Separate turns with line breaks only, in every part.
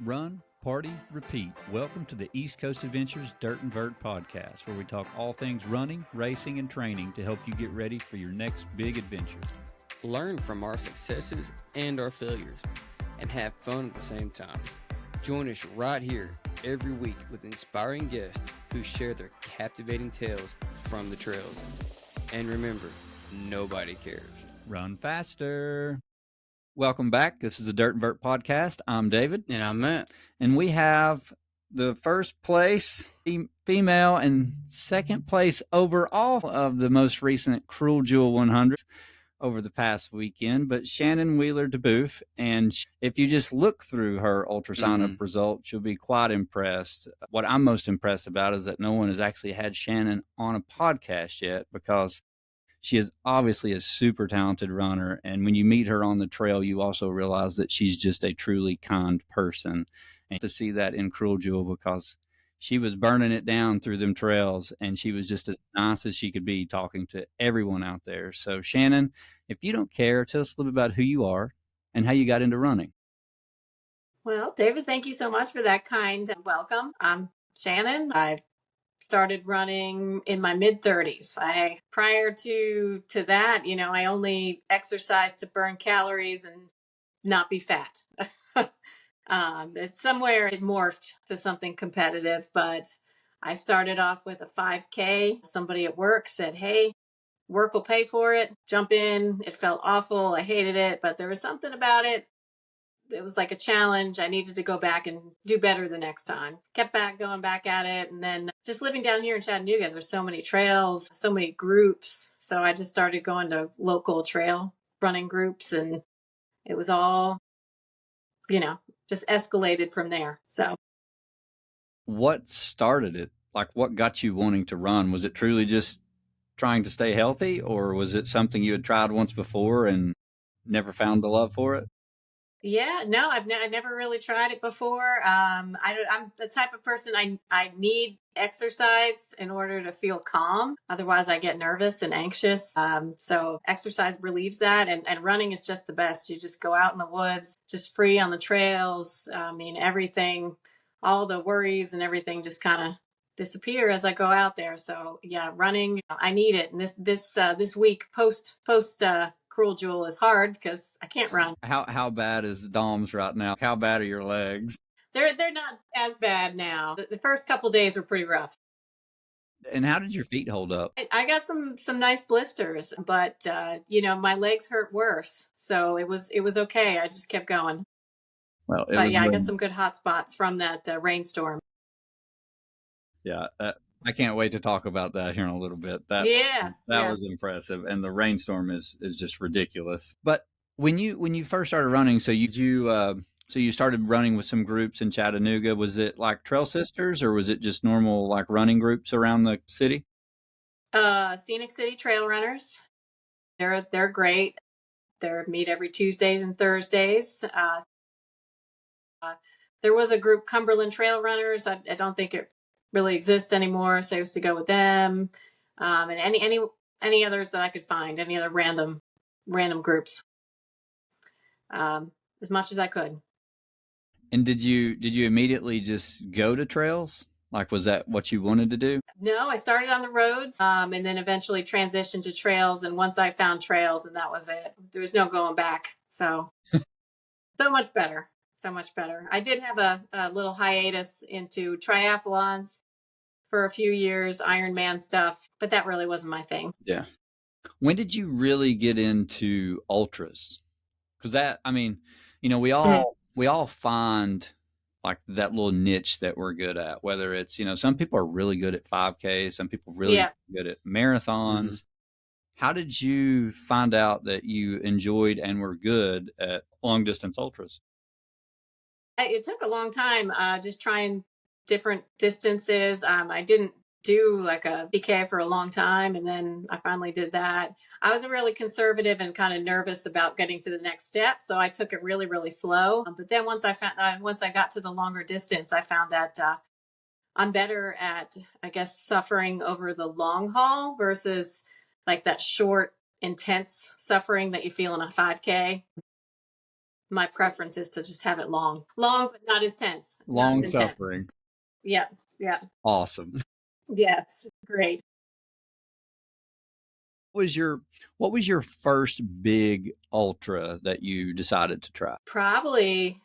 Run, party, repeat. Welcome to the East Coast Adventures Dirt and Vert Podcast, where we talk all things running, racing, and training to help you get ready for your next big adventure.
Learn from our successes and our failures, and have fun at the same time. Join us right here every week with inspiring guests who share their captivating tales from the trails. And remember, nobody cares.
Run faster. Welcome back. This is the Dirt and Vert Podcast. I'm David.
And I'm Matt.
And we have the first place female and second place overall of the most recent Cruel Jewel 100 over the past weekend, but Shannon Wheeler DeBoeuf. And if you just look through her ultrasonic results, you'll be quite impressed. What I'm most impressed about is that no one has actually had Shannon on a podcast yet, because she is obviously a super talented runner. And when you meet her on the trail, you also realize that she's just a truly kind person. And to see that in Cruel Jewel, because she was burning it down through them trails, and she was just as nice as she could be talking to everyone out there. So Shannon, if you don't care, tell us a little bit about who you are and how you got into running.
Well, David, thank you so much for that kind welcome. I'm Shannon. I started running in my mid-30s. Prior to that, I only exercised to burn calories and not be fat. It's somewhere it morphed to something competitive, but I started off with a 5K. Somebody at work said, "Hey, work will pay for it. Jump in." It felt awful. I hated it, but there was something about it. It was like a challenge. I needed to go back and do better the next time. Kept going back at it. And then just living down here in Chattanooga, there's so many trails, so many groups. So I just started going to local trail running groups, and it was all, just escalated from there. So
what started it? Like, what got you wanting to run? Was it truly just trying to stay healthy, or was it something you had tried once before and never found the love for it?
Yeah, no, I never really tried it before. I'm the type of person I need exercise in order to feel calm. Otherwise, I get nervous and anxious. So exercise relieves that, and running is just the best. You just go out in the woods, just free on the trails. Everything, all the worries and everything just kind of disappear as I go out there. So yeah, running, I need it. And this week post Cruel Jewel is hard because I can't run.
How bad is Dom's right now? How bad are your legs?
They're not as bad now. The first couple days were pretty rough.
And how did your feet hold up?
I got some nice blisters, but my legs hurt worse. So it was okay. I just kept going.
Well,
I got some good hot spots from that rainstorm.
Yeah, I can't wait to talk about that here in a little bit. That was impressive, and the rainstorm is just ridiculous. But when you first started running, so you started running with some groups in Chattanooga. Was it like Trail Sisters, or was it just normal like running groups around the city?
Scenic City Trail Runners. They're great. They meet every Tuesdays and Thursdays. There was a group, Cumberland Trail Runners. I don't think it really exists anymore, so I used to go with them, and any others that I could find, any other random groups, as much as I could.
And did you immediately just go to trails? Like, was that what you wanted to do?
No, I started on the roads, and then eventually transitioned to trails. And once I found trails, and that was it. There was no going back. So much better. So much better. I did have a little hiatus into triathlons for a few years, Ironman stuff, but that really wasn't my thing.
Yeah. When did you really get into ultras? Because we all find like that little niche that we're good at, whether it's, some people are really good at 5K, some people really good at marathons. Mm-hmm. How did you find out that you enjoyed and were good at long distance ultras?
It took a long time, just trying different distances. I didn't do like a PK for a long time, and then I finally did that. I was really conservative and kind of nervous about getting to the next step, so I took it really, really slow. But then once I got to the longer distance, I found that I'm better at, I guess, suffering over the long haul versus like that short, intense suffering that you feel in a 5K. my preference is to just have it long, but not as tense, not
Long
as intense.
suffering.
Yeah, yeah,
Awesome.
yes, great.
What was your first big ultra that you decided to try?
Probably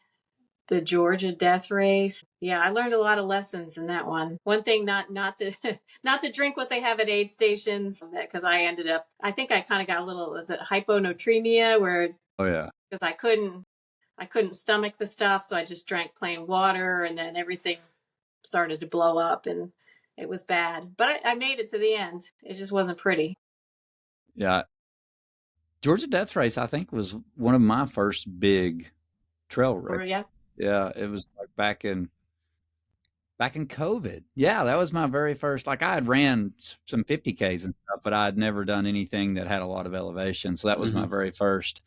the Georgia death race. Yeah, I learned a lot of lessons in that one. One thing, not to not to drink what they have at aid stations, because I think I kind of got a little, was it hyponatremia, where
Oh yeah.
because I couldn't stomach the stuff, so I just drank plain water, and then everything started to blow up, and it was bad. But I made it to the end. It just wasn't pretty.
Yeah. Georgia Death Race, I think, was one of my first big trail races.
Yeah.
Yeah, it was like back in COVID. Yeah, that was my very first. Like I had ran some 50Ks and stuff, but I had never done anything that had a lot of elevation. So that was my very first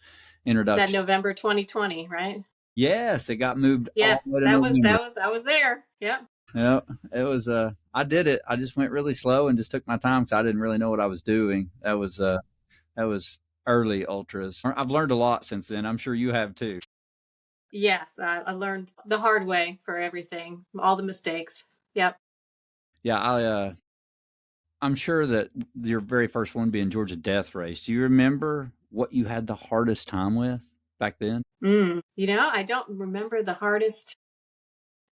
introduction.
That November 2020, right?
Yes, it got moved.
Yes,
all the way to November.
I was there. Yeah.
Yeah, it was. I did it. I just went really slow and just took my time because I didn't really know what I was doing. That was early ultras. I've learned a lot since then. I'm sure you have too.
Yes, I learned the hard way for everything, all the mistakes. Yep.
Yeah, I'm sure that your very first one being Georgia Death Race. Do you remember what you had the hardest time with back then?
I don't remember the hardest.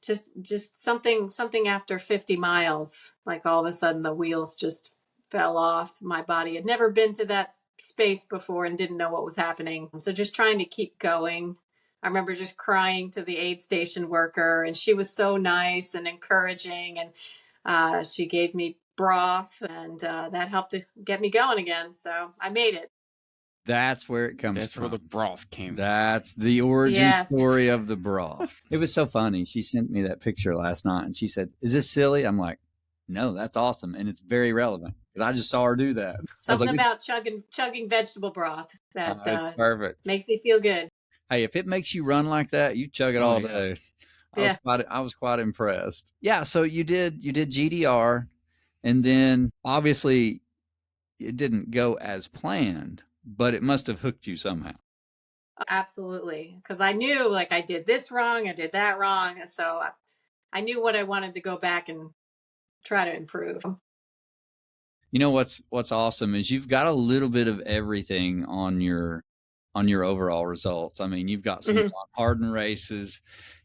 Just something after 50 miles, like all of a sudden the wheels just fell off. My body had never been to that space before and didn't know what was happening. So just trying to keep going. I remember just crying to the aid station worker, and she was so nice and encouraging, and she gave me broth, and that helped to get me going again. So I made it.
That's where it comes from.
That's where the broth came from.
That's the origin story of the broth. It was so funny. She sent me that picture last night, and she said, "Is this silly?" I'm like, "No, that's awesome, and it's very relevant because I just saw her do that."
Something about chugging vegetable broth that
perfect
makes me feel good.
Hey, if it makes you run like that, you chug it all day.
Yeah.
I was quite impressed. Yeah, so you did GDR, and then obviously it didn't go as planned, but it must have hooked you somehow.
Absolutely, because I knew, like, I did this wrong, I did that wrong, and so I knew what I wanted to go back and try to improve.
You know what's awesome is you've got a little bit of everything on your overall results. I mean, you've got some John Harden races,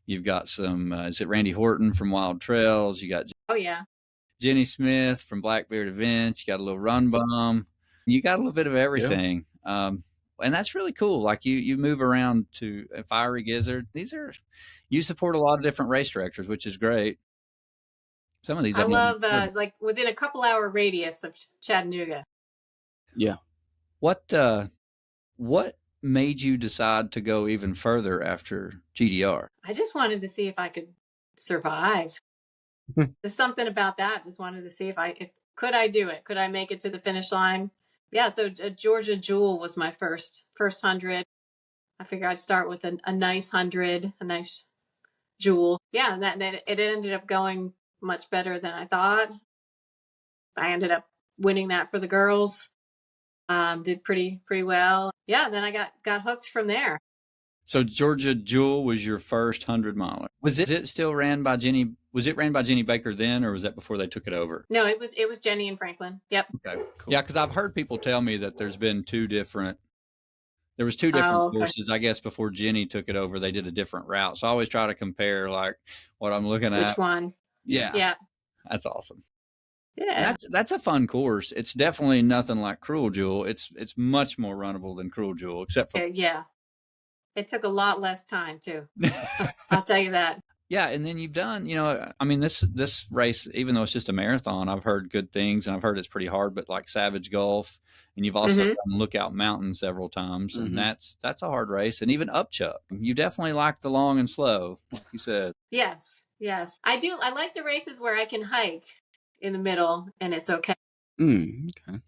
you've got some is it Randy Horton from Wild Trails, you got Jenny Smith from Blackbeard Events, you got a little Run Bum, you got a little bit of everything. Yeah. And that's really cool. Like you move around to a Fiery Gizzard. You support a lot of different race directors, which is great. Some of these
I love like within a couple hour radius of Chattanooga.
Yeah.
What made you decide to go even further after GDR?
I just wanted to see if I could survive. There's something about that. Just wanted to see if could I do it? Could I make it to the finish line? Yeah. So Georgia Jewel was my first 100. I figured I'd start with a nice 100, a nice Jewel. Yeah. And it ended up going much better than I thought. I ended up winning that for the girls. Did pretty well. Yeah. Then I got hooked from there.
So Georgia Jewel was your first 100 miler. Was it still ran by Jenny? Was it ran by Jenny Baker then, or was that before they took it over?
No, it was Jenny and Franklin. Yep. Okay,
cool. Yeah, because I've heard people tell me that there was two different courses. I guess before Jenny took it over, they did a different route. So I always try to compare like what I'm looking at.
Which one?
Yeah. That's awesome.
Yeah.
That's a fun course. It's definitely nothing like Cruel Jewel. It's much more runnable than Cruel Jewel, except for
it took a lot less time too. I'll tell you that.
Yeah, and then you've done, I mean, this race, even though it's just a marathon, I've heard good things, and I've heard it's pretty hard, but like Savage Gulf, and you've also done Lookout Mountain several times, and that's a hard race, and even Upchuck. You definitely like the long and slow, like you said.
Yes, I do. I like the races where I can hike in the middle, and it's okay.
Okay.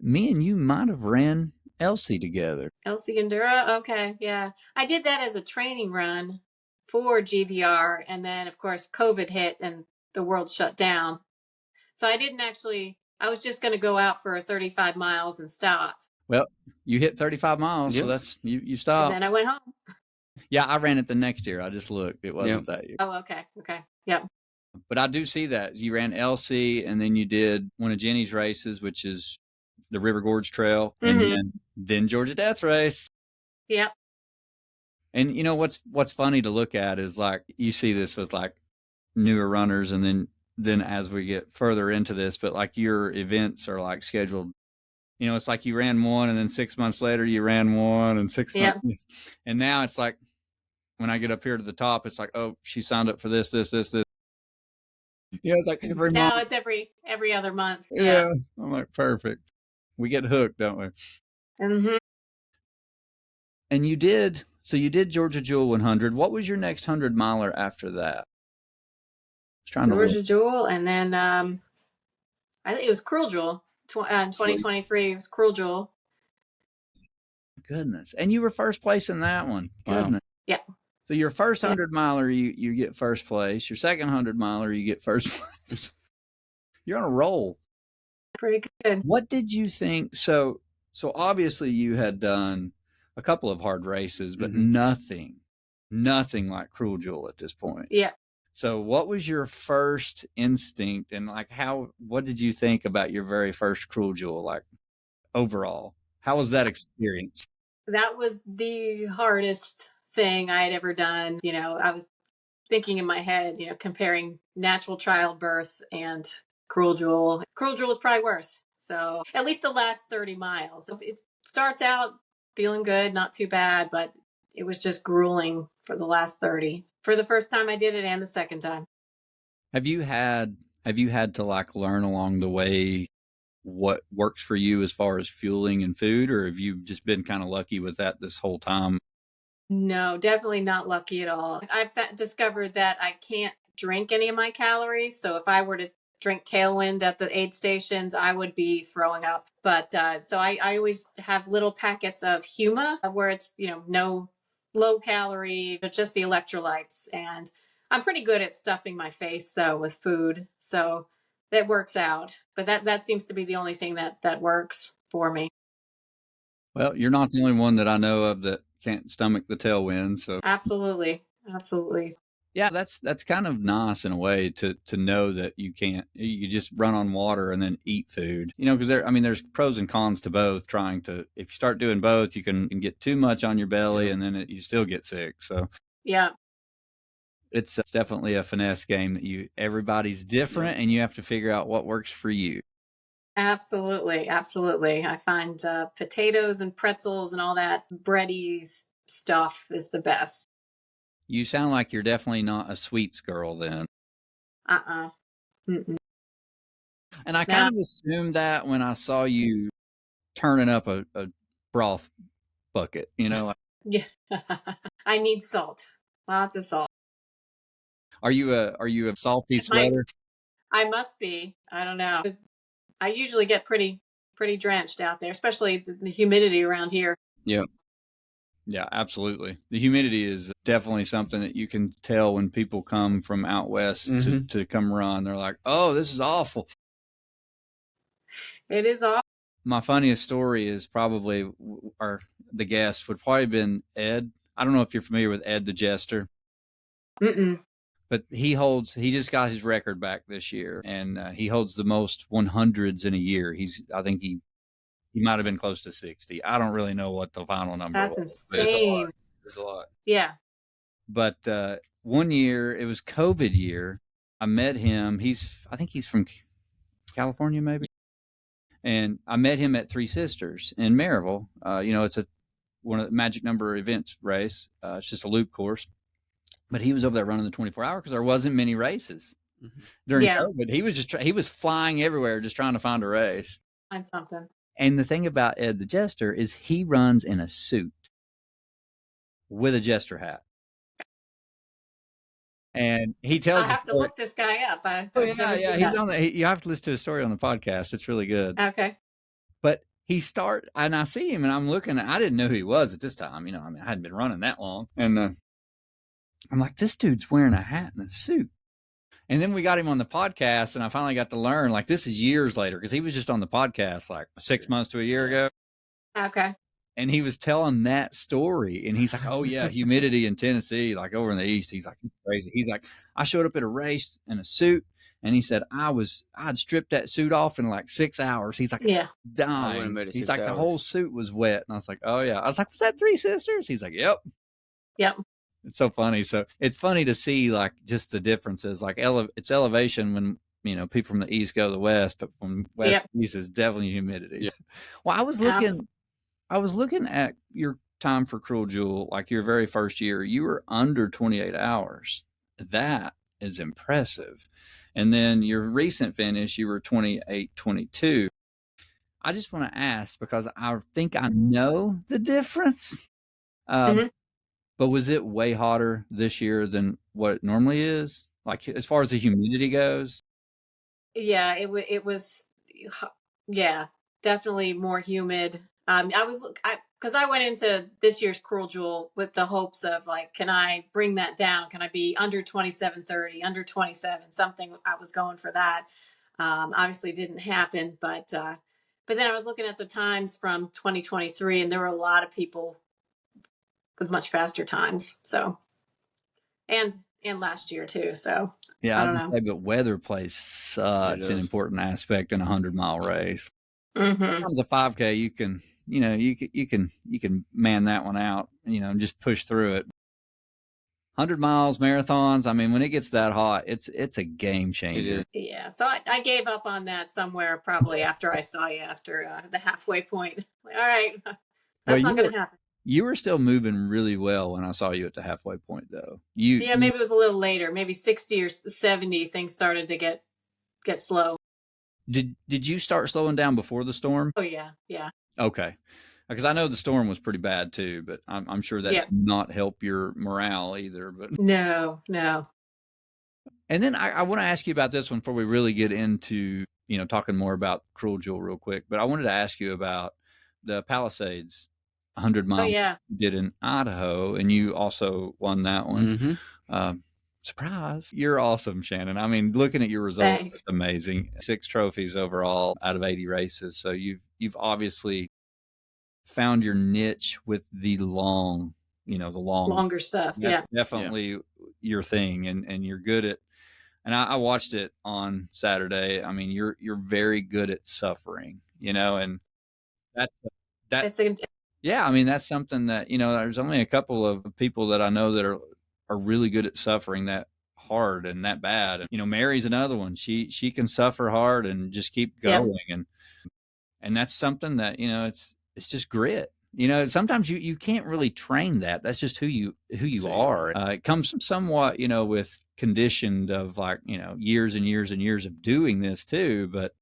Me and you might have ran Elsie together.
Elsie Endura? Okay, yeah. I did that as a training run for GDR, and then, of course, COVID hit and the world shut down. So I was just going to go out for 35 miles and stop.
Well, you hit 35 miles, so
Yep.
that's you
And
stopped.
then I went home.
Yeah, I ran it the next year. I just looked. It wasn't that year.
Oh, okay. Okay. Yep.
But I do see that. You ran LC, and then you did one of Jenny's races, which is the River Gorge Trail, and then Georgia Death Race.
Yep.
And you know what's funny to look at is like you see this with like newer runners, and then as we get further into this, but like your events are like scheduled. You know, it's like you ran one, and then 6 months later you ran one, and 6 months, and now it's like when I get up here to the top, it's like, oh, she signed up for this. Yeah, it's like every month.
Now it's every other month.
Yeah. I'm like, perfect. We get hooked, don't we?
Mm-hmm.
And you did Georgia Jewel 100. What was your next 100 miler after that? I was trying
Georgia Jewel, and then I think it was Cruel Jewel. In 2023, it was Cruel Jewel.
Goodness. And you were first place in that one. Goodness.
Wow. Yeah.
So your first 100 miler, you get first place. Your second 100 miler, you get first place. You're on a roll.
Pretty good.
What did you think? So obviously you had done a couple of hard races, but nothing like Cruel Jewel at this point.
Yeah.
So what was your first instinct, and like what did you think about your very first Cruel Jewel? Like overall, how was that experience?
That was the hardest thing I had ever done. You know, I was thinking in my head, you know, comparing natural childbirth and Cruel Jewel. Cruel Jewel was probably worse. So at least the last 30 miles. It starts out feeling good, not too bad, but it was just grueling for the last 30. For the first time I did it and the second time.
Have you had to like learn along the way what works for you as far as fueling and food, or have you just been kind of lucky with that this whole time?
No, definitely not lucky at all. I've discovered that I can't drink any of my calories. So if I were to drink Tailwind at the aid stations, I would be throwing up. But so I always have little packets of Huma where it's, you know, no low calorie, but just the electrolytes. And I'm pretty good at stuffing my face though with food. So that works out. But that seems to be the only thing that works for me.
Well, you're not the only one that I know of that can't stomach the Tailwind. So
Absolutely.
Yeah, that's kind of nice in a way to know that you just run on water and then eat food. You know, because there's pros and cons to both. If you start doing both, you can get too much on your belly and then you still get sick. So
yeah,
it's definitely a finesse game that everybody's different and you have to figure out what works for you.
Absolutely. I find potatoes and pretzels and all that bready stuff is the best.
You sound like you're definitely not a sweets girl then.
Mm-mm.
And I kind of assumed that when I saw you turning up a broth bucket, you know.
Yeah. I need salt. Lots of salt.
Are you a salty sweater?
I must be. I don't know. I usually get pretty drenched out there, especially the humidity around here.
Yeah. Yeah, absolutely. The humidity is definitely something that you can tell when people come from out west to come run. They're like, oh, this is awful.
It is awful.
My funniest story is probably, the guest would probably been Ed. I don't know if you're familiar with Ed the Jester.
Mm-mm.
But he just got his record back this year, and he holds the most 100s in a year. I think he might have been close to 60. I don't really know what the final number was.
That's insane.
There's a lot.
Yeah.
But one year, it was COVID year, I met him. I think he's from California, maybe. And I met him at Three Sisters in Maryville. It's one of the magic number events race. It's just a loop course. But he was over there running the 24-hour because there wasn't many races during COVID. He was flying everywhere just trying to find a race.
Find something.
And the thing about Ed the Jester is he runs in a suit with a jester hat. And he tells.
I have to look this guy up.
He's on. You have to listen to his story on the podcast. It's really good.
Okay.
But and I see him, and I'm looking. I didn't know who he was at this time. I hadn't been running that long, and I'm like, this dude's wearing a hat and a suit. And then we got him on the podcast, and I finally got to learn, like, this is years later, because he was just on the podcast like 6 months to a year ago.
Okay.
And he was telling that story, and he's like, "Oh yeah, humidity in Tennessee, like over in the East." He's like, "It's crazy." He's like, "I showed up at a race in a suit, and he said I'd stripped that suit off in like 6 hours." He's like,
Yeah.
dying. He's like, the whole suit was wet, and I was like, "Oh yeah." I was like, "Was that Three Sisters?" He's like, "Yep."
Yep.
It's so funny. So it's funny to see like just the differences. Like it's elevation when people from the East go to the West, but from West to East is definitely humidity.
Yeah.
Well, I was looking at your time for Cruel Jewel, like your very first year. You were under 28 hours. That is impressive. And then your recent finish, you were 28:22. I just want to ask because I think I know the difference. But was it way hotter this year than what it normally is? Like as far as the humidity goes?
Yeah, it was, yeah, definitely more humid. Because I went into this year's Cruel Jewel with the hopes of like, can I bring that down? Can I be under 27:30, under 27, something? I was going for that. Obviously didn't happen, but then I was looking at the times from 2023, and there were a lot of people with much faster times. So, and last year too. So
Yeah,
I don't know.
But weather plays such an important aspect in a 100-mile race. Sometimes a 5K, you can man that one out, and just push through it. 100 miles marathons, I mean, when it gets that hot, it's a game changer.
Yeah, so I gave up on that somewhere probably after I saw you after the halfway point. Like, all right, that's not going to happen.
You were still moving really well when I saw you at the halfway point, though.
Yeah, maybe it was a little later, maybe 60 or 70. Things started to get slow.
Did you start slowing down before the storm?
Oh yeah.
Okay, because I know the storm was pretty bad too, but I'm sure that did not help your morale either. But
no.
And then I want to ask you about this one before we really get into talking more about Cruel Jewel real quick. But I wanted to ask you about the Palisades 100 mile you did in Idaho, and you also won that one. Surprise. You're awesome, Shannon. I mean, looking at your results, it's amazing. 6 trophies overall out of 80 races. So you've obviously found your niche with the longer stuff. That's definitely your thing, and you're good at. And I watched it on Saturday. I mean, you're very good at suffering, and that's yeah. I mean, that's something that there's only a couple of people that I know that are really good at suffering that hard and that bad. And Mary's another one. She can suffer hard and just keep going, and that's something that it's just grit. Sometimes you can't really train that. That's just who you are. It comes somewhat with conditioned of like years and years and years of doing this too. But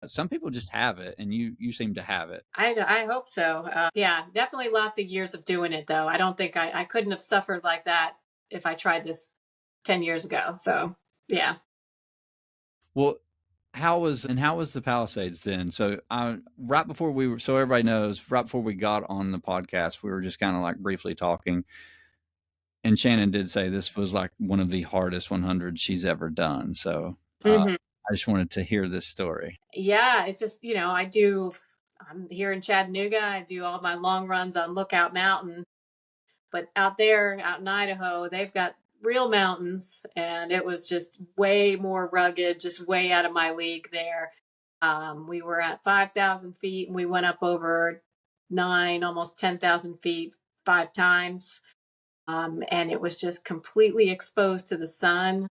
some people just have it, and you seem to have it.
I hope so. Definitely lots of years of doing it though. I don't think I couldn't have suffered like that if I tried this 10 years ago. So yeah.
Well, how was the Palisades then? So right before so everybody knows, right before we got on the podcast, we were just kind of like briefly talking, and Shannon did say this was like one of the hardest 100 she's ever done. So I just wanted to hear this story.
Yeah, it's just I'm here in Chattanooga. I do all my long runs on Lookout Mountain, but out in Idaho, they've got real mountains, and it was just way more rugged, just way out of my league there. We were at 5,000 feet, and we went up over 9, almost 10,000 feet 5 times. And it was just completely exposed to the sun.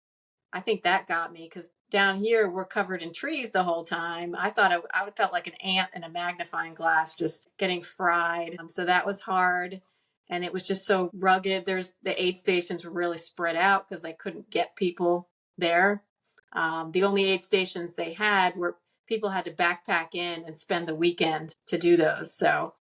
I think that got me, because down here we're covered in trees the whole time. I thought I felt like an ant in a magnifying glass, just getting fried. So that was hard. And it was just so rugged. The aid stations were really spread out because they couldn't get people there. The only aid stations they had were people had to backpack in and spend the weekend to do those. So,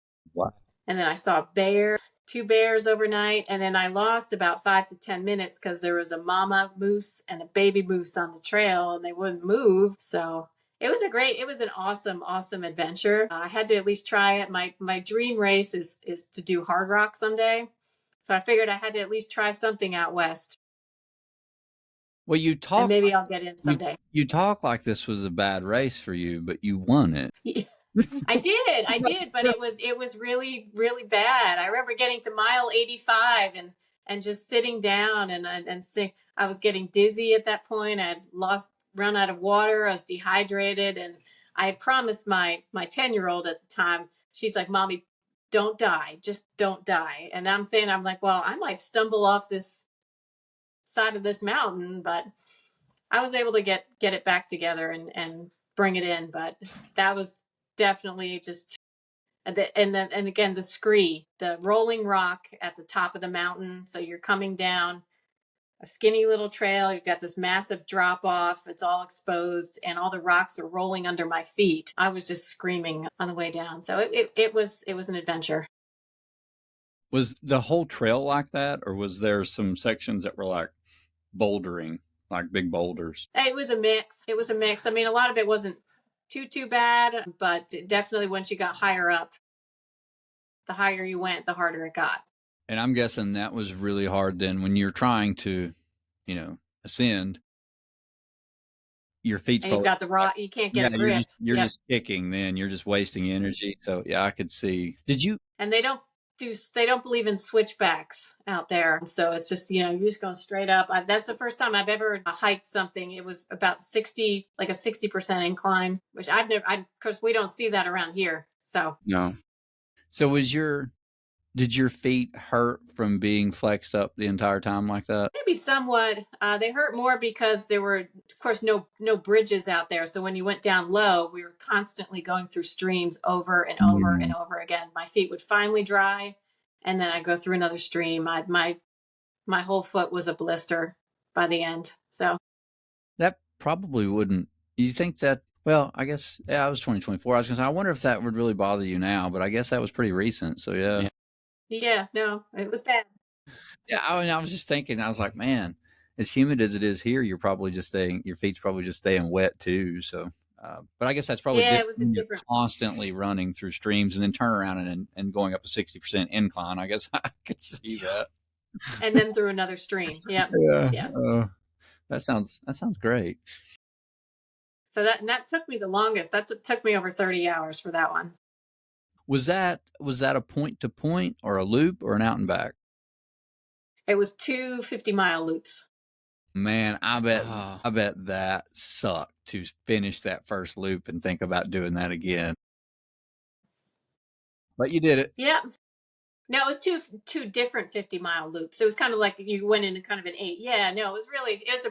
and then I saw 2 bears overnight, and then I lost about 5 to 10 minutes because there was a mama moose and a baby moose on the trail, and they wouldn't move. So it was an awesome adventure. I had to at least try it. My dream race is to do Hard Rock someday. So I figured I had to at least try something out west.
Well, you talk,
and maybe I'll get in someday.
You talk like this was a bad race for you, but you won it.
I did, but it was really, really bad. I remember getting to mile 85 and just sitting down and sing. I was getting dizzy at that point. I had run out of water. I was dehydrated, and I had promised my 10-year-old at the time. She's like, "Mommy, don't die, just don't die." And I'm like, well, I might stumble off this side of this mountain, but I was able to get it back together and bring it in. But that was definitely just and again the scree, the rolling rock at the top of the mountain. So you're coming down a skinny little trail. You've got this massive drop off. It's all exposed, and all the rocks are rolling under my feet. I was just screaming on the way down. So it was an adventure.
Was the whole trail like that, or was there some sections that were like bouldering, like big boulders?
It was a mix. I mean, a lot of it wasn't too bad, but definitely once you got higher up, the higher you went, the harder it got.
And I'm guessing that was really hard then when you're trying to, ascend. Your feet.
And you've got the rock. You can't get a grip.
You're just kicking. Then you're just wasting energy. So yeah, I could see. Did you?
And they don't believe in switchbacks out there. So it's just, you're just going straight up. That's the first time I've ever hiked something. It was about 60% incline, which of course we don't see that around here. So
no.
So did your feet hurt from being flexed up the entire time like that?
Maybe somewhat. They hurt more because there were, of course, no bridges out there. So when you went down low, we were constantly going through streams over and over and over again. My feet would finally dry, and then I'd go through another stream. My whole foot was a blister by the end. So
that probably wouldn't. You think that? Well, I guess I was 2024. I was going to say, I wonder if that would really bother you now, but I guess that was pretty recent. So yeah.
Yeah, no, it was bad.
Yeah, I was just thinking, I was like, man, as humid as it is here, your feet's probably just staying wet too. So, but I guess that's probably
different.
You're constantly running through streams and then turn around and going up a 60% incline. I guess I could see that.
And then through another stream. Yep.
Yeah. That sounds great.
So that took me the longest. That took me over 30 hours for that one.
Was that a point to point or a loop or an out and back?
It was 2 50-mile loops.
Man, I bet that sucked to finish that first loop and think about doing that again. But you did it.
Yeah. No, it was two different 50-mile loops. It was kind of like you went into kind of an 8. Yeah, no, it was a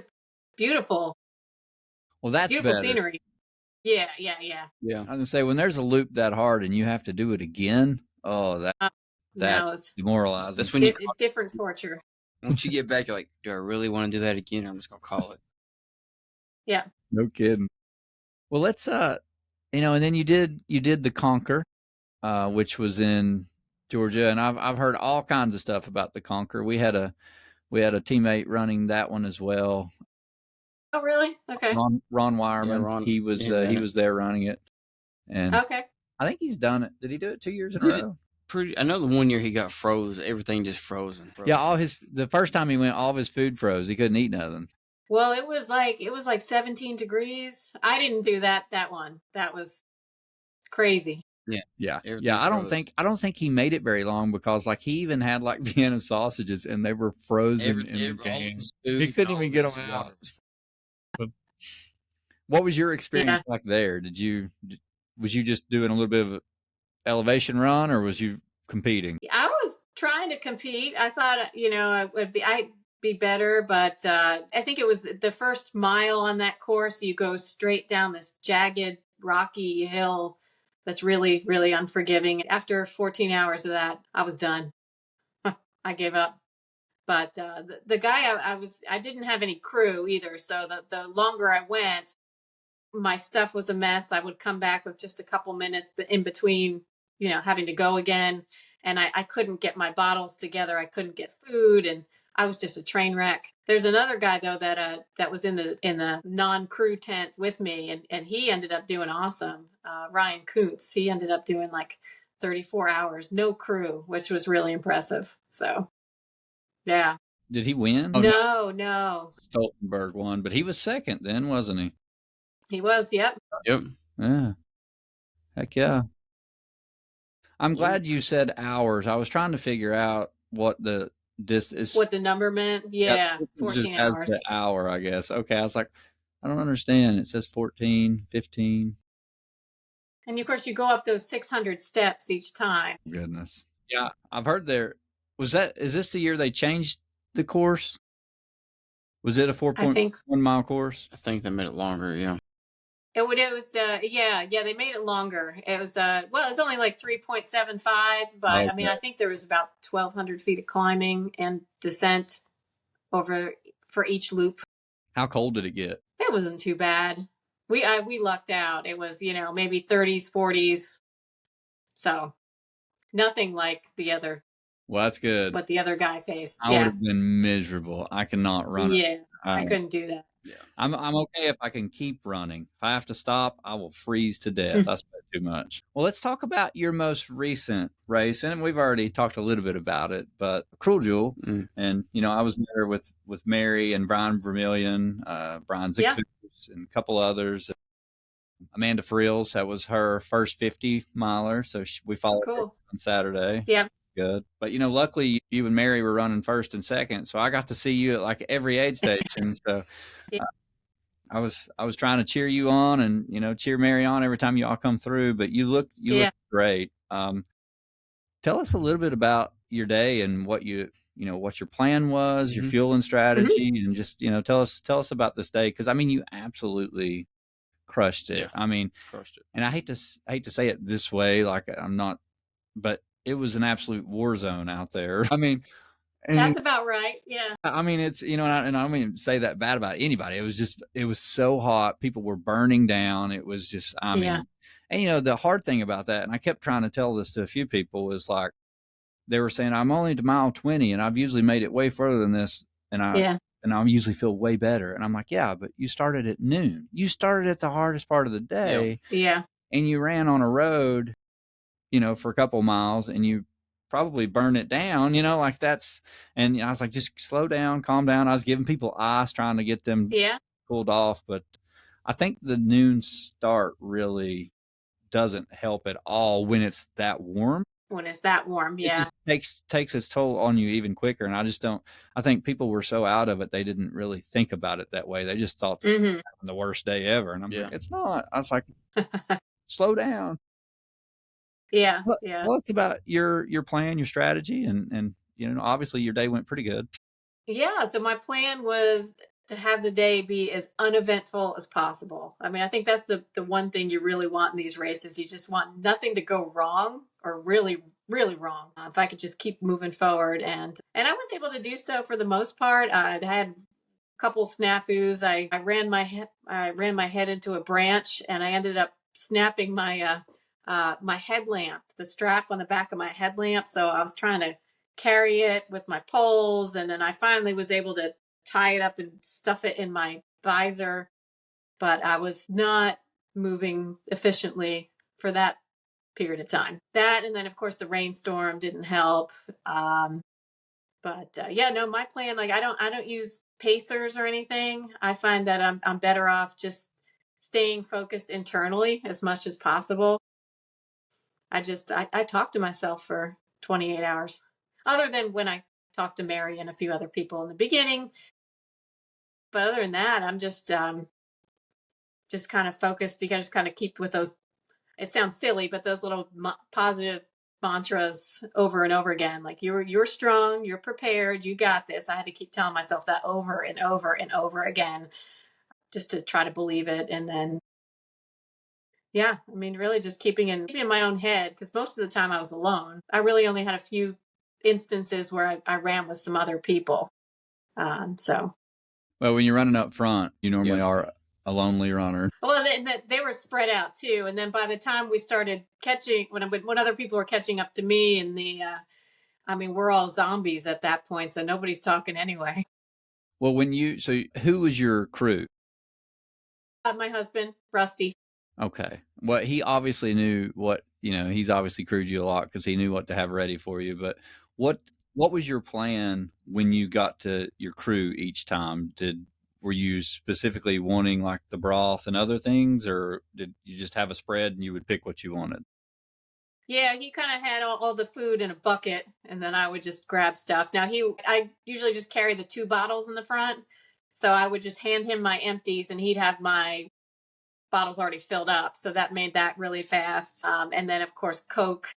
beautiful.
Well, that's
beautiful
better.
Scenery. Yeah.
I was gonna say, when there's a loop that hard and you have to do it again, that's demoralizing.
That's when
different torture.
Once you get back, you're like, do I really want to do that again? I'm just gonna call it.
Yeah.
No kidding. Well, let's and then you did the Conquer, which was in Georgia, and I've heard all kinds of stuff about the Conquer. We had a teammate running that one as well.
Oh, really? Okay.
Ron Wireman. He was there running it, and
okay.
I think he's done it. Did he do it 2 years in a row?
I know the 1 year he got froze. Everything just frozen.
Yeah, the first time he went, all of his food froze. He couldn't eat nothing.
Well, it was like 17 degrees. I didn't do that one. That was crazy.
Yeah. I don't think he made it very long because he even had Vienna sausages and they were frozen in the can. He couldn't even get them out. What was your experience like there? Was you just doing a little bit of an elevation run, or was you competing?
I was trying to compete. I thought, I'd be better, but I think it was the first mile on that course. You go straight down this jagged, rocky hill that's really, really unforgiving. After 14 hours of that, I was done. I gave up. But the guy I didn't have any crew either. So the longer I went, my stuff was a mess. I would come back with just a couple minutes in between, having to go again. And I couldn't get my bottles together. I couldn't get food, and I was just a train wreck. There's another guy though that was in the non-crew tent with me, and he ended up doing awesome. Ryan Kuntz. He ended up doing 34 hours, no crew, which was really impressive. So, yeah.
Did he win?
No.
Stoltenberg won, but he was second then, wasn't he?
He was. Yep.
Yeah.
Heck yeah. I'm glad you said hours. I was trying to figure out what the distance.
What the number meant? Yeah,
It just
14
has the
hours.
hour, I guess. Okay, I was like, I don't understand. It says 14, 15.
And of course, you go up those 600 steps each time.
Goodness. Yeah, I've heard is this the year they changed the course? Was it a
I think
4.1 mile course?
I think they made it longer. Yeah.
yeah, they made it longer. It was, it was only like 3.75, but I mean,
Okay.
I think there was about 1,200 feet of climbing and descent over for each loop.
How cold did it get?
It wasn't too bad. We lucked out. It was, maybe 30s, 40s. So nothing like
Well, that's good.
what the other guy faced.
I would
Yeah.
have been miserable. I cannot run.
Yeah. I couldn't do that.
Yeah.
I'm okay if I can keep running. If I have to stop, I will freeze to death. I sweat too much. Well, let's talk about your most recent race, and we've already talked a little bit about it. But Cruel Jewel, and I was there with Mary and Brian Vermillion, Brian Zickfus, and a couple others. Amanda Friels, that was her first 50 miler, so we followed her on Saturday.
Yeah.
Good. But luckily you and Mary were running first and second, so I got to see you at like every aid station. So I was trying to cheer you on and cheer Mary on every time you all come through. But you look great. Tell us a little bit about your day and what what your plan was, your fueling strategy, and just tell us about this day, because I mean you absolutely crushed it. I mean,
Crushed it.
and I hate to say it this way, like I'm not, but it was an absolute war zone out there. I mean,
that's about right. Yeah.
I mean, it's and I don't mean to say that bad about anybody. It was so hot. People were burning down. It was just, I mean, and the hard thing about that, and I kept trying to tell this to a few people, was like they were saying, I'm only to mile 20, and I've usually made it way further than this, and I usually feel way better. And I'm like, yeah, but you started at noon. You started at the hardest part of the day.
Yeah.
And you ran on a road, for a couple miles, and you probably burn it down, like that's, and I was like, just slow down, calm down. I was giving people ice, trying to get them cooled off. But I think the noon start really doesn't help at all when it's that warm.
When it's that warm, yeah.
It just takes its toll on you even quicker. And I think people were so out of it, they didn't really think about it that way. They just thought they were having the worst day ever. And I'm like, it's not. I was like, slow down.
Yeah.
Tell us about your plan, your strategy, and obviously your day went pretty good.
Yeah. So my plan was to have the day be as uneventful as possible. I mean, I think that's the one thing you really want in these races. You just want nothing to go wrong, or really, really wrong. If I could just keep moving forward, and I was able to do so for the most part. I had a couple snafus. I ran my head into a branch, and I ended up snapping my my headlamp, the strap on the back of my headlamp. So I was trying to carry it with my poles, and then I finally was able to tie it up and stuff it in my visor, but I was not moving efficiently for that period of time. That, and then of course the rainstorm didn't help. But my plan, like I don't use pacers or anything. I find that I'm better off just staying focused internally as much as possible. I talk to myself for 28 hours, other than when I talk to Mary and a few other people in the beginning. But other than that, I'm just kind of focused. You got to just kind of keep with those. It sounds silly, but those little positive mantras over and over again. Like you're strong, you're prepared, you got this. I had to keep telling myself that over and over and over again, just to try to believe it. And then, I mean, really just keeping in my own head, because most of the time I was alone. I really only had a few instances where I ran with some other people.
Well, when you're running up front, you normally are a lonely runner.
Well, they were spread out too. And then by the time we started catching, when other people were catching up to me, and I mean, we're all zombies at that point, so nobody's talking anyway.
Well, so who was your crew?
My husband, Rusty.
Okay. Well, he obviously knew he's obviously crewed you a lot, because he knew what to have ready for you. But what was your plan when you got to your crew each time? were you specifically wanting like the broth and other things, or did you just have a spread and you would pick what you wanted?
Yeah, he kind of had all the food in a bucket, and then I would just grab stuff. Now I usually just carry the 2 bottles in the front, so I would just hand him my empties, and he'd have my bottles already filled up. So that made that really fast. And then of course Coke.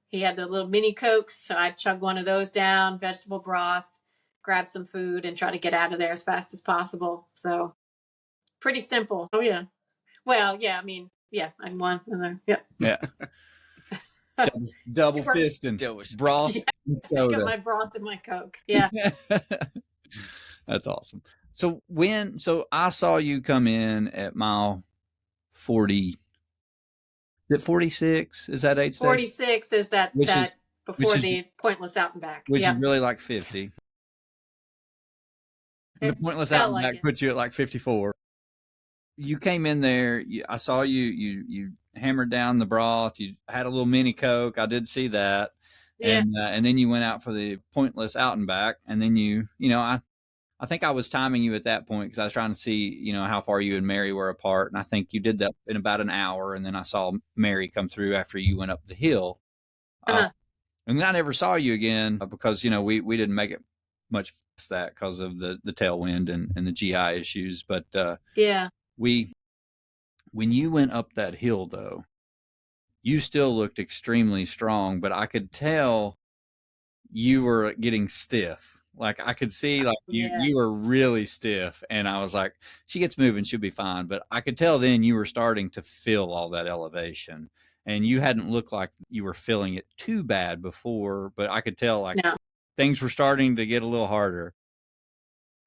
He had the little mini Cokes, so I'd chug one of those down, vegetable broth, grab some food, and try to get out of there as fast as possible. So pretty simple. Oh yeah. Well, yeah. I mean, yeah. I'm one. Another. Yep.
Yeah. double fisting broth.
Yeah.
Soda.
I got my broth and my Coke. Yeah.
That's awesome. So I saw you come in at mile 40. Is it 46? Is that 8
46 is that before the pointless out and back.
Which is really like 50. The pointless out and back puts you at like 54. You came in there. I saw you hammered down the broth. You had a little mini Coke. I did see that.
Yeah.
And then you went out for the pointless out and back. And then I think I was timing you at that point because I was trying to see, how far you and Mary were apart. And I think you did that in about an hour. And then I saw Mary come through after you went up the hill. And then I never saw you again because, we didn't make it much past that because of the tailwind and the GI issues. But
yeah,
when you went up that hill, though, you still looked extremely strong, but I could tell you were getting stiff. Like I could see like you were really stiff, and I was like, she gets moving, she'll be fine. But I could tell then you were starting to feel all that elevation, and you hadn't looked like you were feeling it too bad before, but I could tell like things were starting to get a little harder.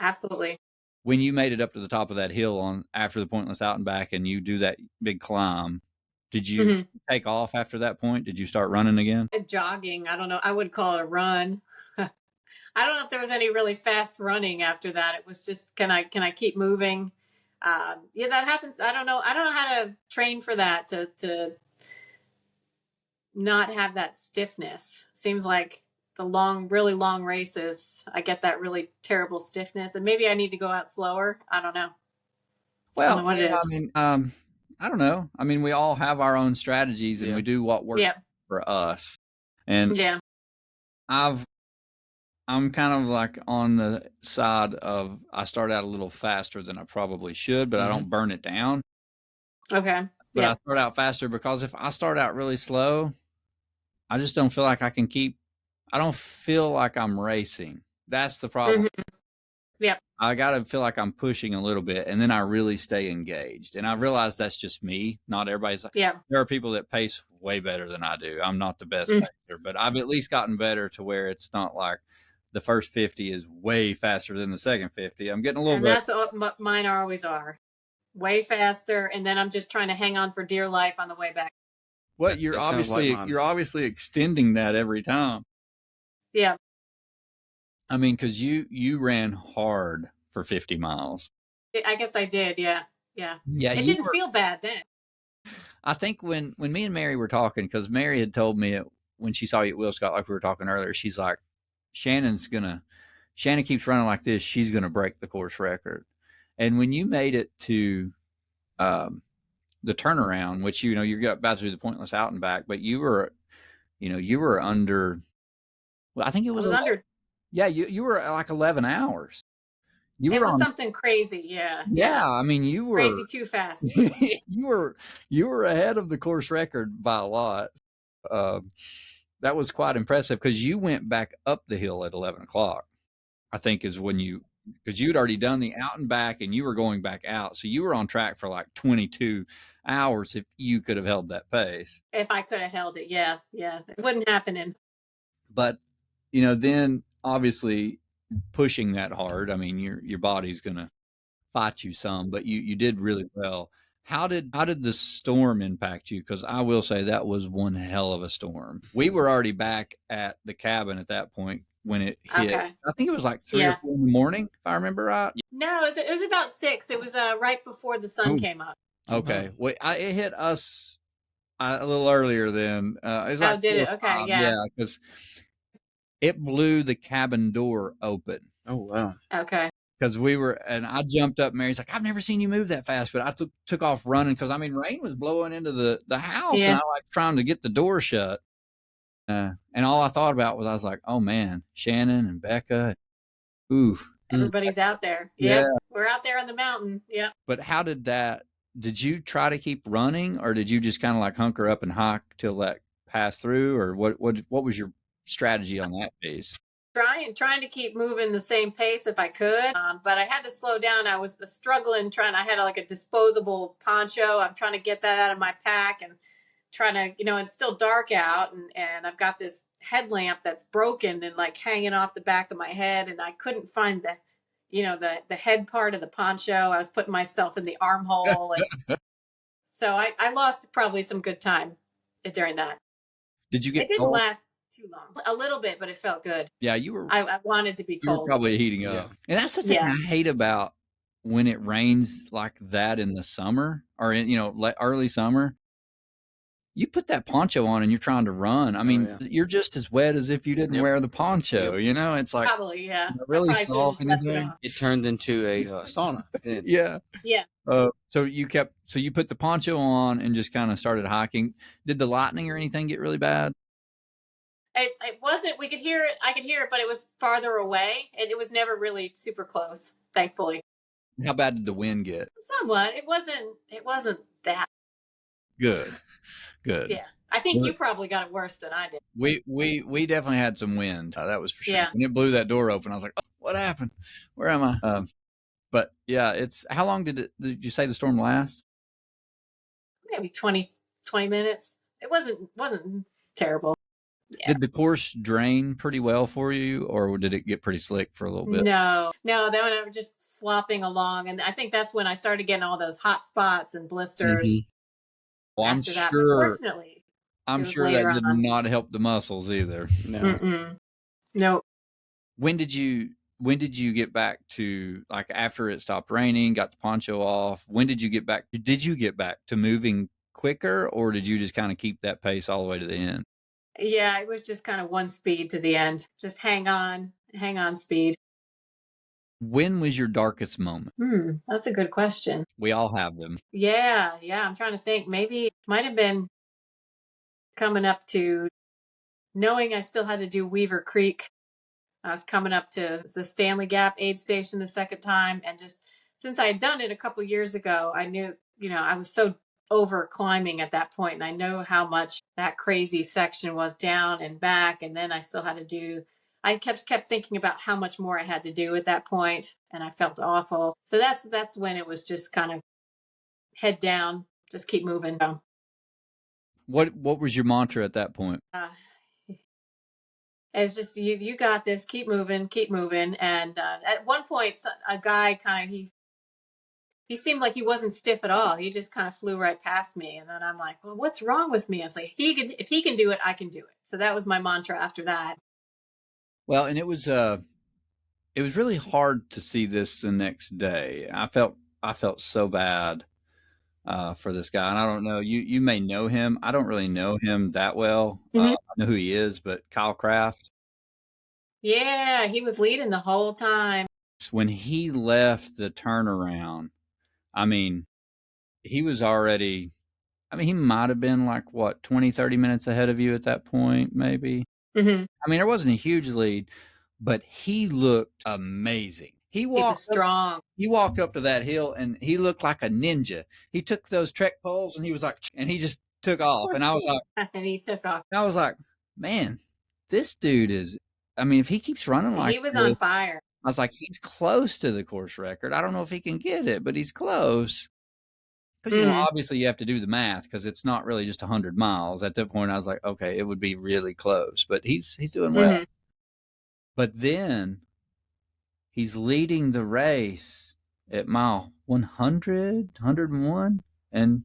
Absolutely.
When you made it up to the top of that hill after the pointless out and back, and you do that big climb, did you take off after that point? Did you start running again?
Jogging. I don't know. I would call it a run. I don't know if there was any really fast running after that. It was just, can I keep moving? Yeah, that happens. I don't know how to train for that to not have that stiffness. Seems like the really long races, I get that really terrible stiffness, and maybe I need to go out slower. I don't know.
Well, I don't know what it is. I mean, I don't know. I mean, we all have our own strategies, and we do what works for us. And I'm kind of like on the side of I start out a little faster than I probably should, but I don't burn it down.
Okay.
But I start out faster because if I start out really slow, I just don't feel like I don't feel like I'm racing. That's the problem.
Yeah.
I got to feel like I'm pushing a little bit, and then I really stay engaged. And I realize that's just me. Not everybody's like, there are people that pace way better than I do. I'm not the best pacer, but I've at least gotten better to where it's not like the first 50 is way faster than the second 50. I'm getting a little bit.
That's what mine always are. Way faster. And then I'm just trying to hang on for dear life on the way back.
What you're obviously extending that every time.
Yeah.
I mean, because you ran hard for 50 miles.
I guess I did. Yeah.
Yeah.
It didn't feel bad then.
I think when me and Mary were talking, because Mary had told me when she saw you at Will Scott, like we were talking earlier, she's like, Shannon keeps running like this, she's going to break the course record. And when you made it to the turnaround, which, you're about to do the pointless out and back, but you were under, well, I think it was
under.
Yeah, you were like 11 hours.
It was something crazy, yeah.
Yeah, I mean, you were
crazy too fast.
you were ahead of the course record by a lot. That was quite impressive because you went back up the hill at 11 o'clock. I think is when because you'd already done the out and back, and you were going back out, so you were on track for like 22 hours if you could have held that pace.
If I could have held it, yeah, it wouldn't happen.
But then obviously pushing that hard, I mean, your body's gonna fight you some, but you did really well. How did the storm impact you? Because I will say that was one hell of a storm. We were already back at the cabin at that point when it hit. Okay. I think it was like 3 or 4 in the morning, if I remember right.
No, it was about 6. It was right before the sun came up.
Okay, well, it hit us a little earlier then. It was like
did it? Okay, yeah,
because it blew the cabin door open.
Oh wow.
Okay.
because and I jumped up. Mary's like, I've never seen you move that fast, but I took off running because I mean, rain was blowing into the house, and
Yeah.
I like trying to get the door shut. And all I thought about was I was like, oh man, Shannon and Becca, ooh,
Everybody's out there.
yeah.
Yep. We're out there on the mountain. Yep.
But how did you try to keep running, or did you just kind of like hunker up and hike till that passed through, or what was your strategy on that phase?
Trying to keep moving the same pace if I could, but I had to slow down. I was struggling I had like a disposable poncho. I'm trying to get that out of my pack and trying to, it's still dark out, and I've got this headlamp that's broken and like hanging off the back of my head, and I couldn't find the head part of the poncho. I was putting myself in the armhole, and so I lost probably some good time during that.
Did you get
It didn't
cold?
last too long. A little bit, but it felt good.
Yeah, you were.
I wanted to be
You were
cold.
probably heating up, and that's the thing I hate about when it rains like that in the summer or in early summer. You put that poncho on and you're trying to run. I mean, you're just as wet as if you didn't wear the poncho. It's like
probably
really soft.
It turned into a sauna.
Yeah. So you put the poncho on and just kind of started hiking. Did the lightning or anything get really bad?
It wasn't. We could hear it. I could hear it, but it was farther away, and it was never really super close. Thankfully.
How bad did the wind get?
Somewhat. It wasn't that
good.
Yeah, I think you probably got it worse than I did.
We definitely had some wind. That was for sure.
Yeah.
When it blew that door open, I was like, oh, "What happened? Where am I?" But yeah, how long did you say the storm last?
Maybe 20 minutes. It wasn't terrible. Yeah.
Did the course drain pretty well for you, or did it get pretty slick for a little bit?
No. Then I was just slopping along, and I think that's when I started getting all those hot spots and blisters.
Mm-hmm. Well, I'm sure that did not help the muscles either.
No. Nope.
When did you get back to, like, after it stopped raining, got the poncho off? When did you get back? Did you get back to moving quicker, or did you just kind of keep that pace all the way to the end?
Yeah, it was just kind of one speed to the end. Just hang on speed.
When was your darkest moment?
That's a good question.
We all have them.
Yeah. I'm trying to think. Maybe it might have been coming up to knowing I still had to do Weaver Creek. I was coming up to the Stanley Gap aid station the second time. And just since I had done it a couple years ago, I knew, I was so over climbing at that point, and I know how much that crazy section was down and back. And then I still had to I kept thinking about how much more I had to do at that point, and I felt awful. So that's when it was just kind of head down, just keep moving.
What was your mantra at that point?
It's just you got this. Keep moving. And at one point, a guy he seemed like he wasn't stiff at all. He just kind of flew right past me, and then I'm like, well, what's wrong with me? I was like, if he can do it, I can do it. So that was my mantra after that.
Well, and it was really hard to see this the next day. I felt so bad for this guy, and I don't know. You may know him. I don't really know him that well. I know who he is, but Kyle Kraft.
Yeah, he was leading the whole time.
When he left the turnaround, I mean, he was already. I mean, he might have been like, what, 20, 30 minutes ahead of you at that point, maybe.
Mm-hmm.
I mean, there wasn't a huge lead, but he looked amazing. He was
strong.
He walked up to that hill, and he looked like a ninja. He took those trek poles, and he was like, and he just took off. And I was like,
and he took off.
I was like, man, this dude is. I mean, if he keeps running like
he was on fire.
I was like, he's close to the course record. I don't know if he can get it, but he's close. Because, obviously you have to do the math because it's not really just 100 miles. At that point, I was like, okay, it would be really close. But he's doing well. But then he's leading the race at mile 100, 101, and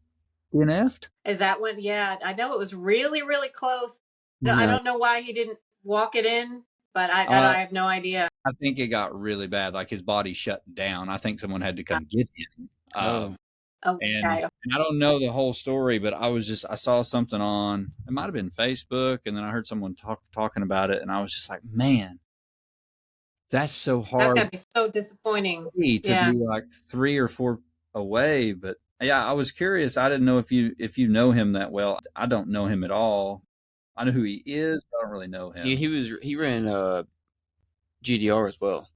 DNF'd.
Is that when? Yeah, I know it was really, really close. Yeah. I don't know why he didn't walk it in, but I have no idea.
I think it got really bad. Like his body shut down. I think someone had to come get him.
Okay.
And I don't know the whole story, but I saw something on, it might have been Facebook, and then I heard someone talking about it, and I was just like, man, That's so
That's
hard
gotta be so disappointing.
to
Yeah.
be like 3 or 4 away. But yeah, I was curious. I didn't know if you know him that well. I don't know him at all. I know who he is, but I don't really know him.
He ran GDR as well,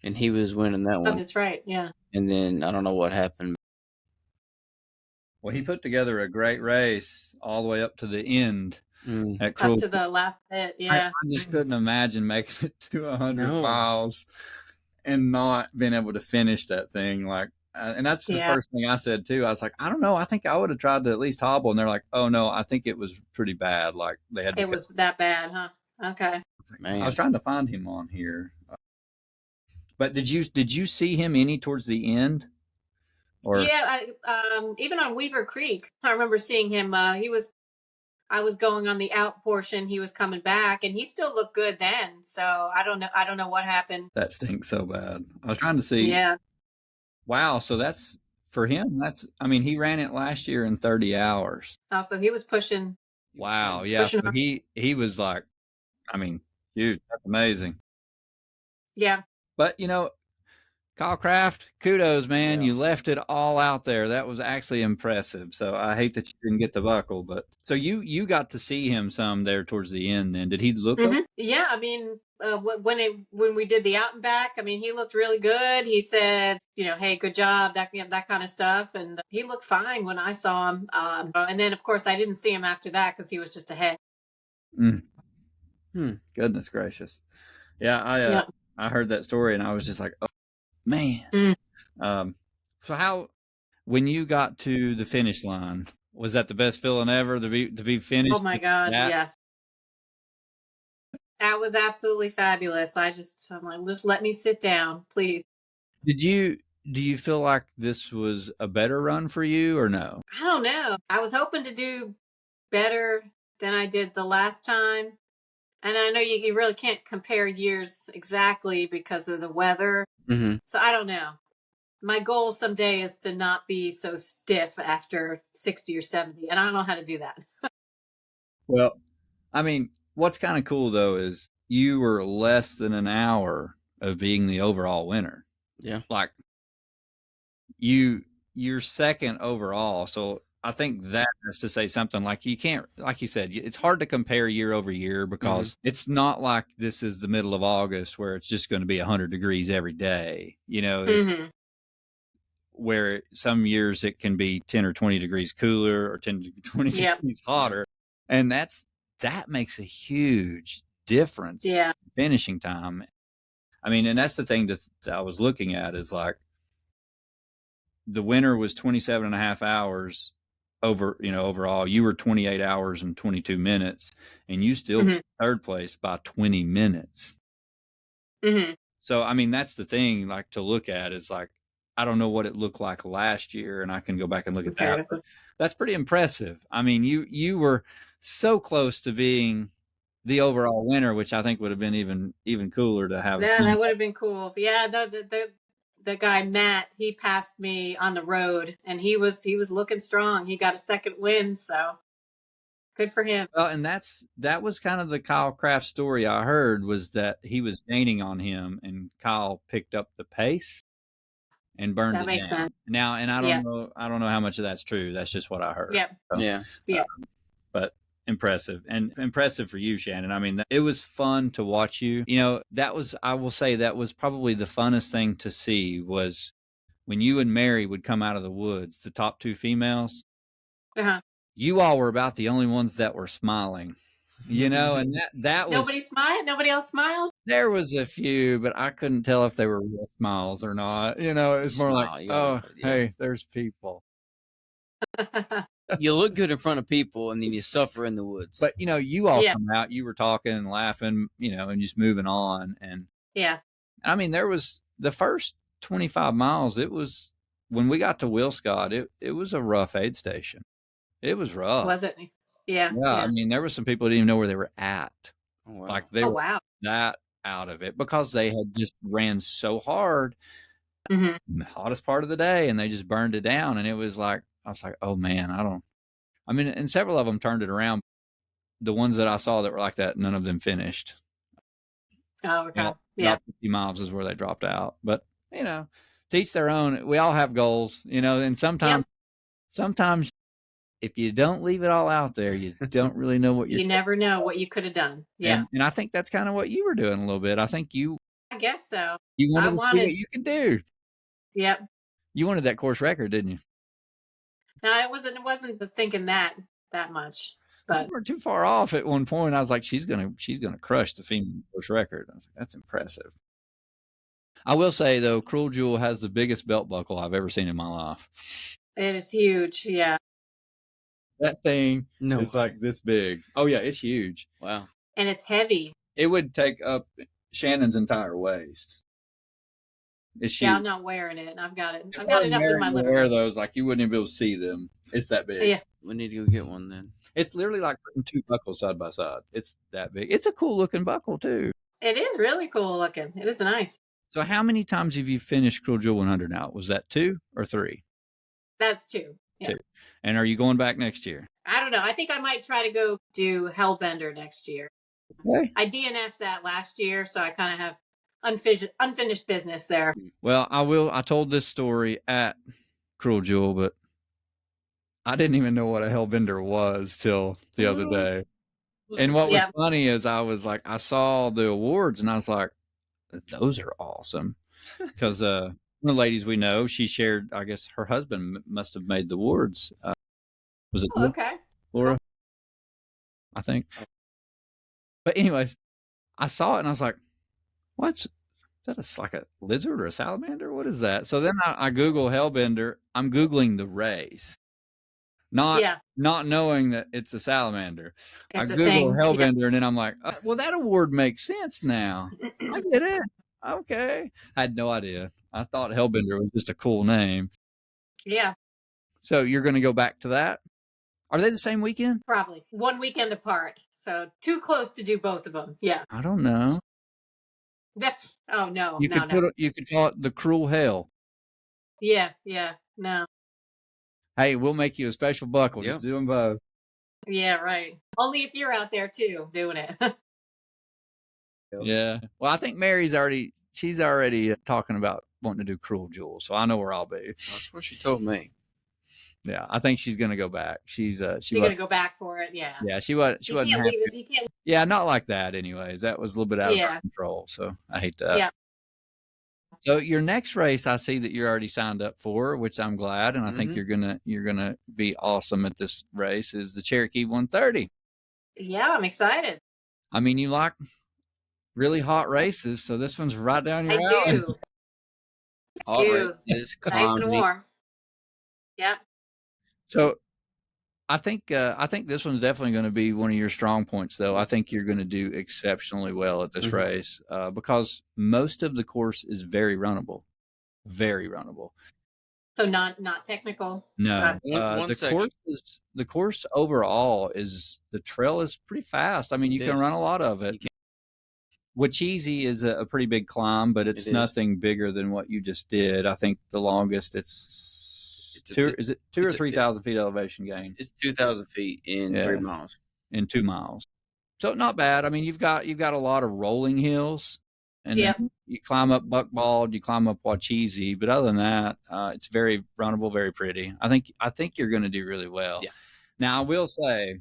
and he was winning that
Oh,
one.
that's right. Yeah.
And then I don't know what happened.
Well, he put together a great race all the way up to the end at
Up
Cruel.
to the last bit.
I
Yeah.
just couldn't imagine making it to 100
No.
miles and not being able to finish that thing. Like, and that's the
Yeah.
first thing I said too. I was like, I don't know. I think I would have tried to at least hobble. And they're like, oh no, I think it was pretty bad. Like they had to
It was that bad, huh? Okay.
Man.
I was trying to find him on here. But did you see him any towards the end? Or
Yeah, even on Weaver Creek, I remember seeing him. I was going on the out portion. He was coming back, and he still looked good then. So I don't know. I don't know what happened.
that stinks so bad. I was trying to see.
Yeah.
Wow. So that's for him. I mean, he ran it last year in 30 hours.
Also, he was pushing.
Wow. Yeah.
Pushing
So
hard.
he was like, I mean, dude, that's amazing.
Yeah.
But Kyle Craft, kudos, man.
Yeah.
You left it all out there. That was actually impressive. So I hate that you didn't get the buckle, but so you got to see him some there towards the end. Then did he look?
Mm-hmm. Yeah. I mean, when we did the out and back, I mean, he looked really good. He said, hey, good job, that kind of stuff, and he looked fine when I saw him. And then of course I didn't see him after that because he was just ahead.
Goodness gracious. Yeah, I heard that story and I was just like, oh man. So when you got to the finish line, was that the best feeling ever to be finished?
Oh my God, yes. That was absolutely fabulous. I'm like, just let me sit down, please.
Do you feel like this was a better run for you or no?
I don't know. I was hoping to do better than I did the last time. And I know you really can't compare years exactly because of the weather.
Mm-hmm.
So I don't know. My goal someday is to not be so stiff after 60 or 70. And I don't know how to do that.
Well, I mean, what's kind of cool though is you were less than an hour of being the overall winner.
Yeah.
Like you're second overall. So I think that is to say something. Like you can't, like you said, it's hard to compare year over year because it's not like this is the middle of August where it's just going to be 100 degrees every day. Where some years it can be 10 or 20 degrees cooler or 10 to 20 degrees hotter. And that makes a huge difference in finishing time. I mean, and that's the thing that I was looking at is like the winner was 27 and a half hours overall. You were 28 hours and 22 minutes and you still third place by 20 minutes.
Mm-hmm.
So, I mean, that's the thing like to look at is like, I don't know what it looked like last year and I can go back and look at that. But that's pretty impressive. I mean, you were so close to being the overall winner, which I think would have been even cooler to have.
Yeah, that would have been cool. Yeah, the guy Matt, he passed me on the road and he was looking strong. He got a second win, so good for him.
Well, and that was kind of the Kyle Craft story I heard was that he was gaining on him and Kyle picked up the pace and burned it down. That makes sense. Now, and I don't know how much of that's true. That's just what I heard.
Yeah.
So, yeah. But impressive for you, Shannon. I mean, it was fun to watch you. I will say that was probably the funnest thing to see was when you and Mary would come out of the woods, the top two females.
Uh-huh.
You all were about the only ones that were smiling. And that was
nobody smiled. Nobody else smiled.
There was a few, but I couldn't tell if they were real smiles or not. It was more like, hey, there's people.
You look good in front of people, and then you suffer in the woods.
But you all come out. You were talking and laughing, and just moving on. And I mean, there was the first 25 miles. It was when we got to Wilscott. It was a rough aid station. It was rough.
Was it? Yeah.
I mean, there were some people who didn't even know where they were at.
Oh, wow.
Like they were that out of it because they had just ran so hard, the hottest part of the day, and they just burned it down. And it was like, I was like, oh man, and several of them turned it around. The ones that I saw that were like that, none of them finished.
Oh, okay. Yeah.
About 50 miles is where they dropped out. But, to each their own. We all have goals, and sometimes if you don't leave it all out there, you don't really know what you're
You never know what you could have done. Yeah.
And I think that's kind of what you were doing a little bit. I think
I guess so.
you wanted to see what you could do.
Yep.
You wanted that course record, didn't you?
No, it wasn't thinking that much. But
you weren't too far off at one point. I was like, she's gonna crush the female course record. I was like, that's impressive. I will say though, Cruel Jewel has the biggest belt buckle I've ever seen in my life.
It is huge. Yeah.
That thing is like this big. Oh yeah, it's huge.
Wow.
And it's heavy.
It would take up Shannon's entire waist. It's huge.
Yeah, I'm not wearing it. I've got it up in my living room.
Wear those, like you wouldn't even be able to see them. It's that big.
Yeah.
We need to go get one then.
It's literally like putting two buckles side by side. It's that big. It's a cool looking buckle too.
It is really cool looking. It is nice.
So how many times have you finished Cruel Jewel 100 now? Was that 2 or 3?
That's 2. Yeah.
2. And are you going back next year?
I don't know. I think I might try to go do Hellbender next year.
Okay.
I DNF'd that last year, so I kind of have unfinished business there.
Well, I told this story at Cruel Jewel, but I didn't even know what a Hellbender was till the other day. And what was funny is I was like, I saw the awards and I was like, those are awesome. Because one of the ladies we know, she shared, I guess her husband must have made the awards. Was it Laura? I think. But anyways, I saw it and I was like, what's that? Like a lizard or a salamander? What is that? So then I Google Hellbender. I'm Googling the race. Not knowing that it's a salamander.
It's
I Google Hellbender and then I'm like, well, that award makes sense now. I get it. Okay. I had no idea. I thought Hellbender was just a cool name.
Yeah.
So you're going to go back to that? Are they the same weekend?
Probably. One weekend apart. So too close to do both of them. Yeah.
I don't know.
Oh, no.
You could call it the Cruel Hell.
Yeah. Yeah. No.
Hey, we'll make you a special buckle. Yep. Do them both.
Yeah, right. Only if you're out there too doing it.
Yeah. Well, I think Mary's she's already talking about wanting to do Cruel Jewel, so I know where I'll be.
That's what she told me.
Yeah, I think she's going to go back. She's going
to go back for it. Yeah.
Yeah, she wasn't happy. Yeah, not like that. Anyways, that was a little bit out of our control. So I hate that.
Yeah.
So your next race, I see that you're already signed up for, which I'm glad, and I think you're gonna be awesome at this race. Is the Cherokee 130?
Yeah, I'm excited.
I mean, you like really hot races, so this one's right down your alley.
I do.
Hot races,
nice and warm. Yeah.
So I think this one's definitely going to be one of your strong points, though. I think you're going to do exceptionally well at this race because most of the course is very runnable.
So not technical.
No, the course overall the trail is pretty fast. I mean, you can run a lot of it. Wachisi is a pretty big climb, but it's nothing bigger than what you just did. I think the longest is 2 or 3,000 feet elevation gain?
It's 2,000 feet in 3 miles.
In 2 miles. So not bad. I mean, you've got a lot of rolling hills, and then you climb up Buckbald, you climb up Wachisi, but other than that, it's very runnable, very pretty. I think you're going to do really well. Yeah. Now I will say,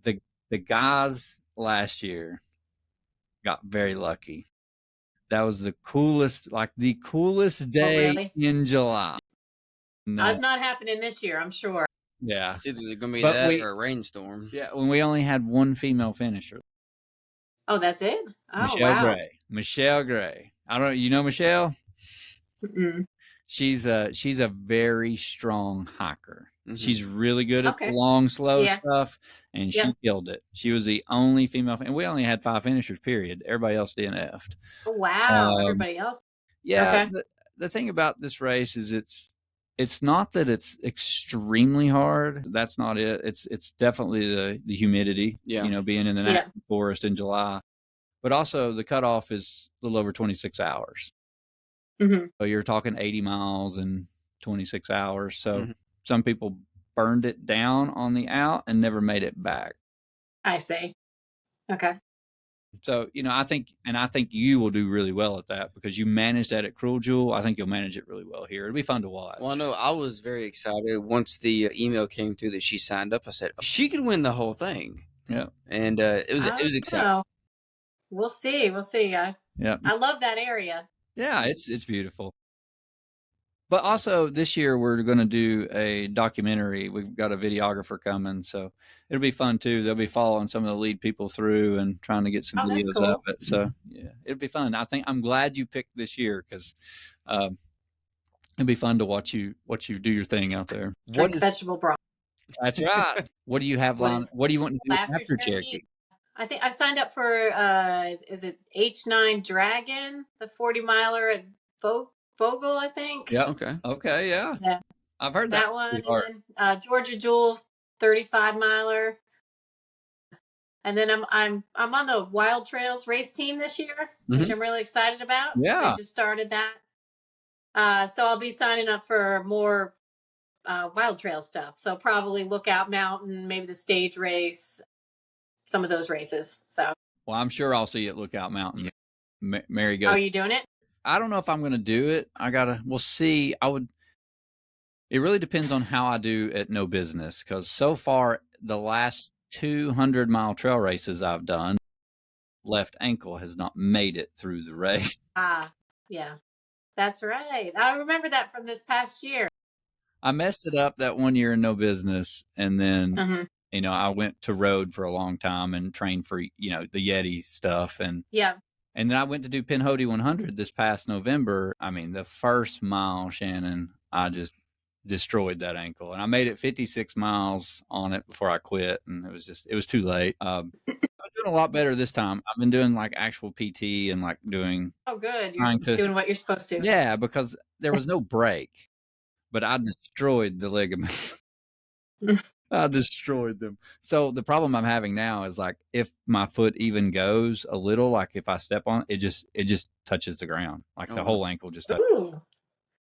the guys last year got very lucky. That was the coolest day in July. No.
That's not happening this year, I'm sure.
Yeah.
It's either going to be that or a rainstorm.
Yeah, when we only had one female finisher.
Oh, that's it? Oh,
Michelle Gray. I don't know. You know Michelle?
Mm-mm.
She's a very strong hiker. Mm-hmm. She's really good at the long, slow stuff, and she killed it. She was the only female, and we only had 5 finishers, period. Everybody else DNF'd.
Oh, wow. Everybody else?
Yeah. Okay. The thing about this race is it's not that it's extremely hard. That's not it. It's definitely the humidity, being in the national forest in July. But also the cutoff is a little over 26 hours.
Mm-hmm.
So you're talking 80 miles in 26 hours. So some people burned it down on the out and never made it back.
I see. Okay.
So, I think you will do really well at that because you managed that at Cruel Jewel. I think you'll manage it really well here. It'll be fun to watch.
Well, I know I was very excited once the email came through that she signed up. I said she could win the whole thing.
Yeah.
And it was exciting.
We'll see. I love that area.
Yeah, it's beautiful. But also this year we're going to do a documentary. We've got a videographer coming, so it'll be fun too. They'll be following some of the lead people through and trying to get some videos
cool.
of it. So yeah, it'll be fun. I'm glad you picked this year because it'll be fun to watch you do your thing out there.
Drink vegetable broth.
That's right. What do you have on? What do you want to do after Cherokee?
I think I've signed up for is it H9 Dragon, the 40-miler at Vogel, I think.
Yeah. Okay. Yeah. I've heard
that one. And Georgia Jewel 35-miler. And then I'm on the Wild Trails race team this year, which I'm really excited about.
Yeah.
I just started that. So I'll be signing up for more Wild Trail stuff. So probably Lookout Mountain, maybe the stage race, some of those races. So.
Well, I'm sure I'll see you at Lookout Mountain. Mary goes.
Oh, are you doing it?
I don't know if I'm going to do it. We'll see. It really depends on how I do at No Business. Cause so far the last 200-mile trail races I've done, left ankle has not made it through the race.
Yeah, that's right. I remember that from this past year.
I messed it up that one year in No Business. And then, I went to road for a long time and trained for, the Yeti stuff. And and then I went to do Pinhoti 100 this past November. I mean, the first mile, Shannon, I just destroyed that ankle. And I made it 56 miles on it before I quit. And it was too late. I was doing a lot better this time. I've been doing like actual PT and like doing.
Oh, good. You're doing what you're supposed to.
Yeah, because there was no break, but I destroyed the ligaments. I destroyed them. So the problem I'm having now is like if my foot even goes a little, like if I step on it, it just touches the ground. Like the whole ankle just touches.
Ooh,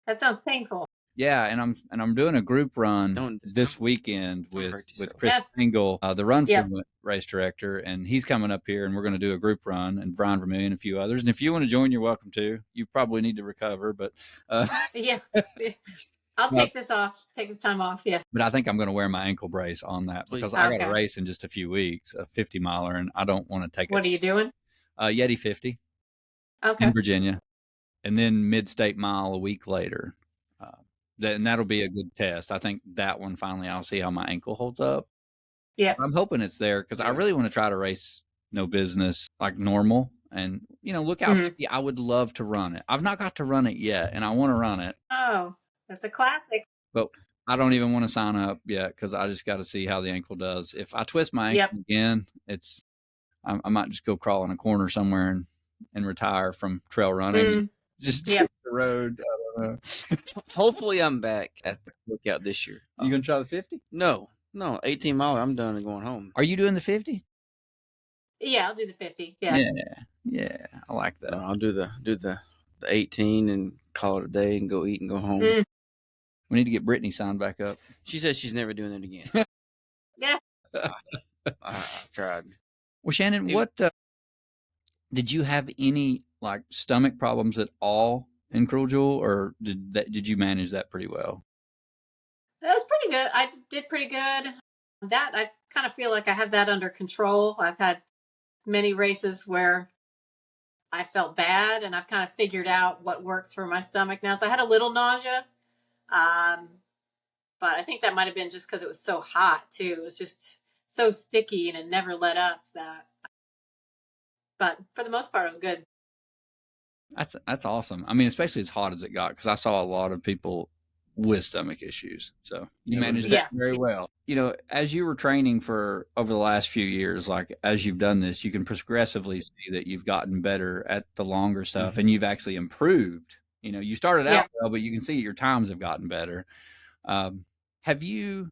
that sounds painful.
Yeah, and I'm doing a group run this weekend with Chris Engel, the Run From race director, and he's coming up here and we're going to do a group run, and Brian Vermillion and a few others. And if you want to join, you're welcome to. You probably need to recover, but
yeah. I'll take this time off. Yeah.
But I think I'm going to wear my ankle brace on that because I got a race in just a few weeks, a 50-miler, and I don't want to take it.
What are you doing?
Yeti 50 in Virginia, and then Mid-State Mile a week later. And that'll be a good test. I think that one finally I'll see how my ankle holds up.
Yeah.
I'm hoping it's there because I really want to try to race No Business like normal. And, look out. I would love to run it. I've not got to run it yet, and I want to run it.
Oh, that's a classic.
But I don't even want to sign up yet because I just got to see how the ankle does. If I twist my ankle again, I might just go crawl in a corner somewhere and retire from trail running. Just hit the road. I don't know.
Hopefully I'm back at the Lookout this year.
You going to try the 50?
No, 18 mile. I'm done and going home.
Are you doing the 50?
Yeah, I'll do the 50. Yeah.
I like that.
I'll do the 18 and call it a day and go eat and go home.
We need to get Brittany signed back up.
She says she's never doing it again.
Yeah.
I tried.
Well, Shannon, what did you have any like stomach problems at all in Cruel Jewel, or did you manage that pretty well?
That was pretty good. I did pretty good. That I kind of feel like I have that under control. I've had many races where I felt bad, and I've kind of figured out what works for my stomach now. So I had a little nausea, but I think that might have been just because it was so hot too. It was just so sticky and it never let up. But for the most part, it was good.
That's awesome. I mean, especially as hot as it got, because I saw a lot of people with stomach issues. So you managed that very well. As you were training for over the last few years, like as you've done this, you can progressively see that you've gotten better at the longer stuff and you've actually improved. You started out well, but you can see your times have gotten better. Have you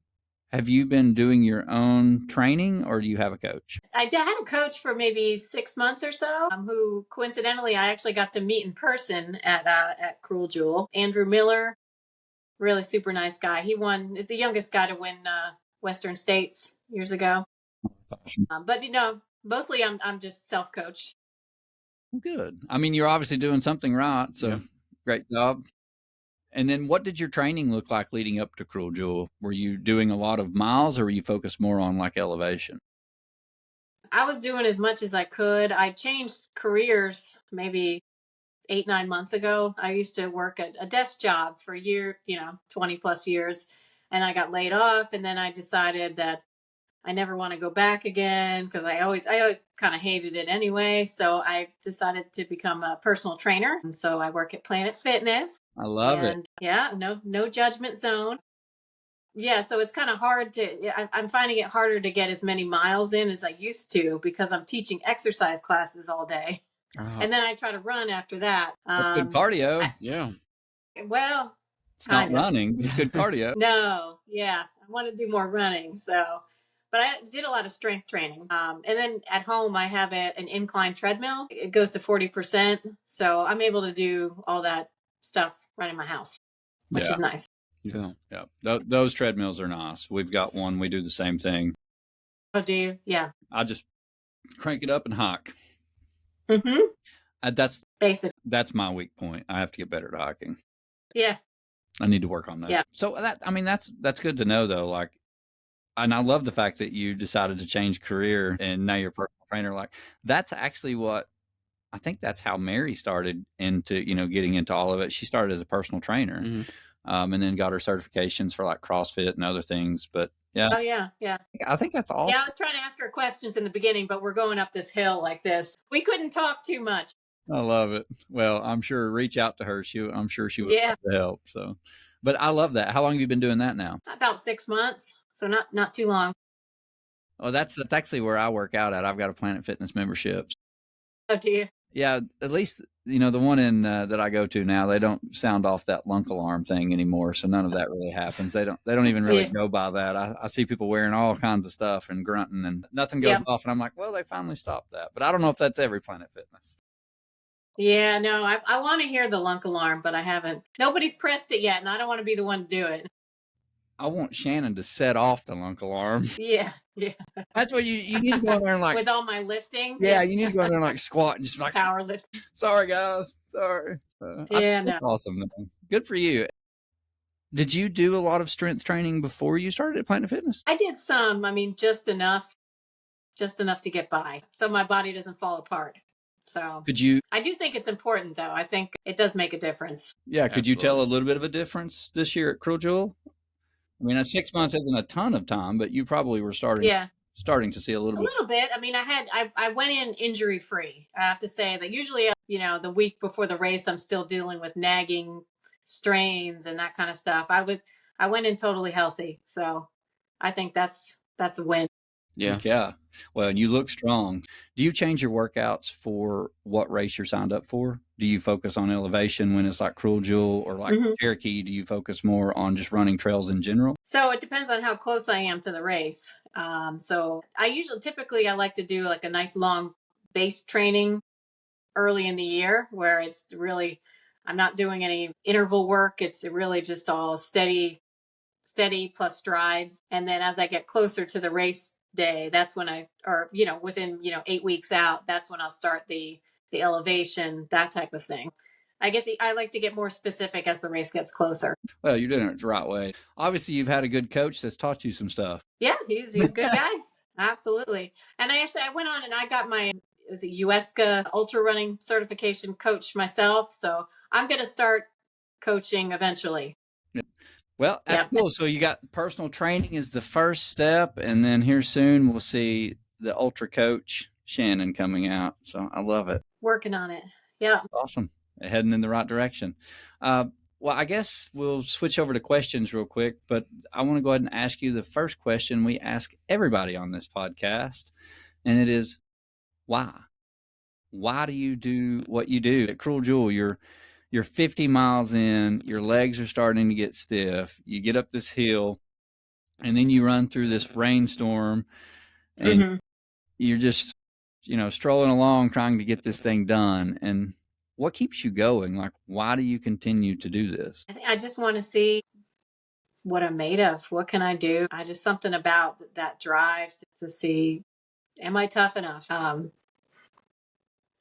been doing your own training, or do you have a coach?
I had a coach for maybe 6 months or so, who coincidentally I actually got to meet in person at Cruel Jewel. Andrew Miller, really super nice guy. He won, the youngest guy to win Western States years ago.
Awesome.
But Mostly I'm just self-coached.
Good. I mean, you're obviously doing something right. So
Yeah.
great job. And then what did your training look like leading up to Cruel Jewel? Were you doing a lot of miles or were you focused more on like elevation?
I was doing as much as I could. I changed careers maybe 8, 9 months ago. I used to work at a desk job for a year, 20 plus years, and I got laid off. And then I decided that I never want to go back again because I always kind of hated it anyway. So I decided to become a personal trainer. And so I work at Planet Fitness.
I love it.
And yeah, no judgment zone. Yeah, so it's kind of hard I'm finding it harder to get as many miles in as I used to because I'm teaching exercise classes all day. And then I try to run after that.
That's good cardio.
Yeah.
Well,
It's not
kinda.
running. It's good cardio.
No, yeah, I want to do more running. But I did a lot of strength training. And then at home, I have an incline treadmill. It goes to 40%. So I'm able to do all that stuff right in my house, which is nice.
Yeah.
Yeah. Those treadmills are nice. We've got one. We do the same thing.
Oh, do you? Yeah.
I just crank it up and hike.
Mm-hmm.
That's my weak point. I have to get better at hiking.
Yeah.
I need to work on that.
Yeah.
So that's good to know though. Like, and I love the fact that you decided to change career and now you're a personal trainer. Like that's actually I think that's how Mary started into, getting into all of it. She started as a personal trainer.
Mm-hmm.
And then got her certifications for like CrossFit and other things. But yeah.
Oh, yeah. Yeah.
I think that's awesome.
Yeah. I was trying to ask her questions in the beginning, but we're going up this hill like this. We couldn't talk too much.
I love it. Well, I'm sure reach out to her. I'm sure she would love to help. So, but I love that. How long have you been doing that now?
About 6 months. So not too long.
Oh, that's actually where I work out at. I've got a Planet Fitness membership.
Oh, do you?
Yeah, at least the one in that I go to now, they don't sound off that lunk alarm thing anymore, so none of that really happens. They don't even really go by that. I see people wearing all kinds of stuff and grunting, and nothing goes off, and I'm like, well, they finally stopped that. But I don't know if that's every Planet Fitness.
Yeah, no, I want to hear the lunk alarm, but I haven't. Nobody's pressed it yet, and I don't want to be the one to do it.
I want Shannon to set off the lunk alarm.
Yeah.
That's what you need to go in there and like
with all my lifting.
Yeah, you need to go in there and like squat and just like
power lift.
Sorry, guys. Sorry.
No.
Awesome. Though. Good for you. Did you do a lot of strength training before you started at Planet Fitness?
I did some. I mean, just enough to get by, so my body doesn't fall apart. So I do think it's important, though. I think it does make a difference.
Yeah. Could you tell a little bit of a difference this year at Cruel Jewel? I mean, 6 months isn't a ton of time, but you probably were starting to see a little bit.
A little bit. I mean, I went in injury free. I have to say that usually, the week before the race, I'm still dealing with nagging strains and that kind of stuff. I went in totally healthy. So I think that's a win.
Yeah.
Yeah. Well, and you look strong. Do you change your workouts for what race you're signed up for? Do you focus on elevation when it's like Cruel Jewel or like Cherokee? Do you focus more on just running trails in general?
So it depends on how close I am to the race. So typically I like to do like a nice long base training early in the year where it's really, I'm not doing any interval work. It's really just all steady plus strides. And then as I get closer to the race day, that's when within 8 weeks out, that's when I'll start the elevation, that type of thing. I guess I like to get more specific as the race gets closer.
Well, you're doing it the right way. Obviously, you've had a good coach that's taught you some stuff.
Yeah, he's a good guy. Absolutely. And I went on and I got my USCA ultra running certification coach myself. So I'm going to start coaching eventually.
Yeah. Well, that's cool. So you got personal training is the first step. And then here soon we'll see the ultra coach Shannon coming out. So I love it.
Working on it. Yeah.
Awesome. Heading in the right direction. Well, I guess we'll switch over to questions real quick, but I want to go ahead and ask you the first question we ask everybody on this podcast. And it is, why? Why do you do what you do? At Cruel Jewel, you're 50 miles in, your legs are starting to get stiff. You get up this hill and then you run through this rainstorm and you're just, strolling along trying to get this thing done. And what keeps you going? Like, why do you continue to do this?
I just want to see what I'm made of. What can I do? Something about that drive to see Am I tough enough? And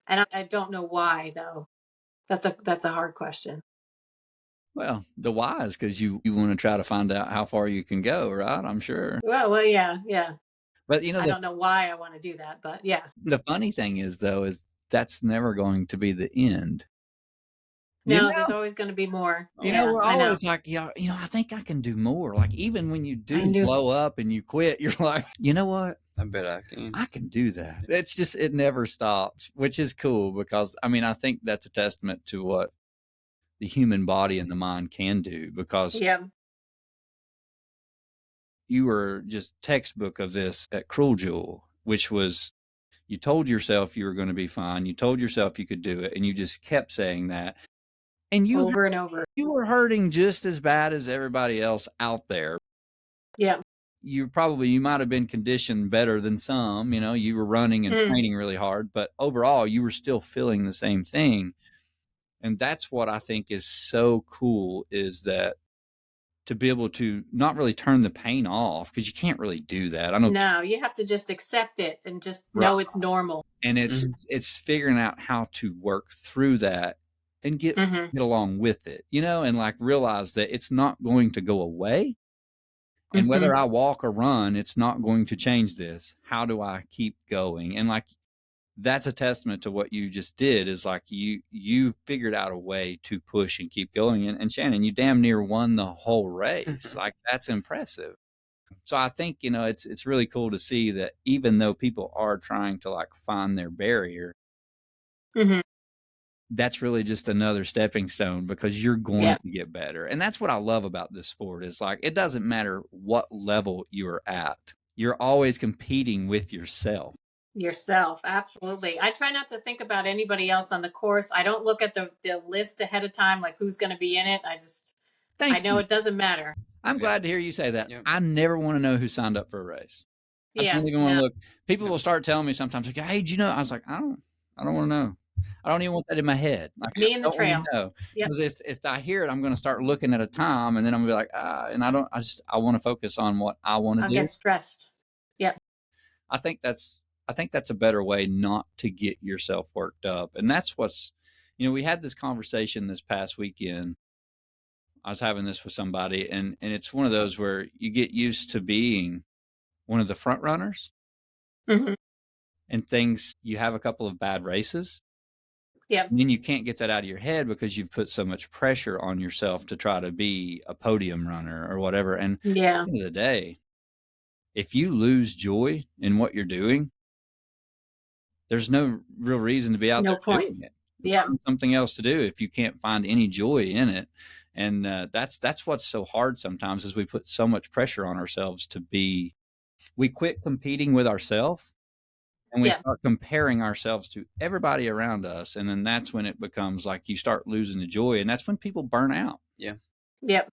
I don't know why though. That's a hard question.
Well, the why is because you want to try to find out how far you can go, right? I'm sure.
Well, yeah.
But
I don't know why I want to do that, but yeah.
the funny thing is, though, is that's never going to be the end.
No, there's always going to be more.
We're
I know.
always like, I think I can do more. Like, even when you do blow up and you quit, you're like, you know what?
I bet I can.
I can do that. It's just, it never stops, which is cool because, I think that's a testament to what the human body and the mind can do, because you were just textbook of this at Cruel Jewel, which was, you told yourself you were going to be fine. You told yourself you could do it. And you just kept saying that. And you
over and over.
You were hurting just as bad as everybody else out there.
Yeah.
You might have been conditioned better than some, you were running and training really hard, but overall you were still feeling the same thing. And that's what I think is so cool, is that to be able to not really turn the pain off, because you can't really do that.
No, you have to just accept it and just know it's normal.
And it's figuring out how to work through that and get along with it, and like realize that it's not going to go away. And whether I walk or run, it's not going to change this. How do I keep going? And like, that's a testament to what you just did, is like you figured out a way to push and keep going. And Shannon, you damn near won the whole race. Like, that's impressive. So I think, it's really cool to see that even though people are trying to like find their barrier, that's really just another stepping stone, because you're going to get better. And that's what I love about this sport, is like, it doesn't matter what level you're at. You're always competing with yourself.
Absolutely. I try not to think about anybody else on the course. I don't look at the list ahead of time, like who's going to be in it. I know it doesn't matter.
I'm glad to hear you say that. I never want to know who signed up for a race. I don't even want to look. People will start telling me sometimes, like, hey, did you know? I was like, I don't want to know. I don't even want that in my head. Like,
me in the trail.
Because if I hear it, I'm going to start looking at a time, and then I'm going to be like, and I want to focus on what I want to do.
I'll get stressed. Yep.
I think that's a better way not to get yourself worked up. And that's what's, we had this conversation this past weekend. I was having this with somebody, and it's one of those where you get used to being one of the front runners, and you have a couple of bad races.
Yep.
And then you can't get that out of your head because you've put so much pressure on yourself to try to be a podium runner or whatever. And at the end of the day, if you lose joy in what you're doing, there's no real reason to be out there doing it. Find something else to do if you can't find any joy in it. And that's what's so hard sometimes, is we put so much pressure on ourselves we quit competing with ourselves, and we start comparing ourselves to everybody around us. And then that's when it becomes like you start losing the joy, and that's when people burn out.
Yeah.
Yep.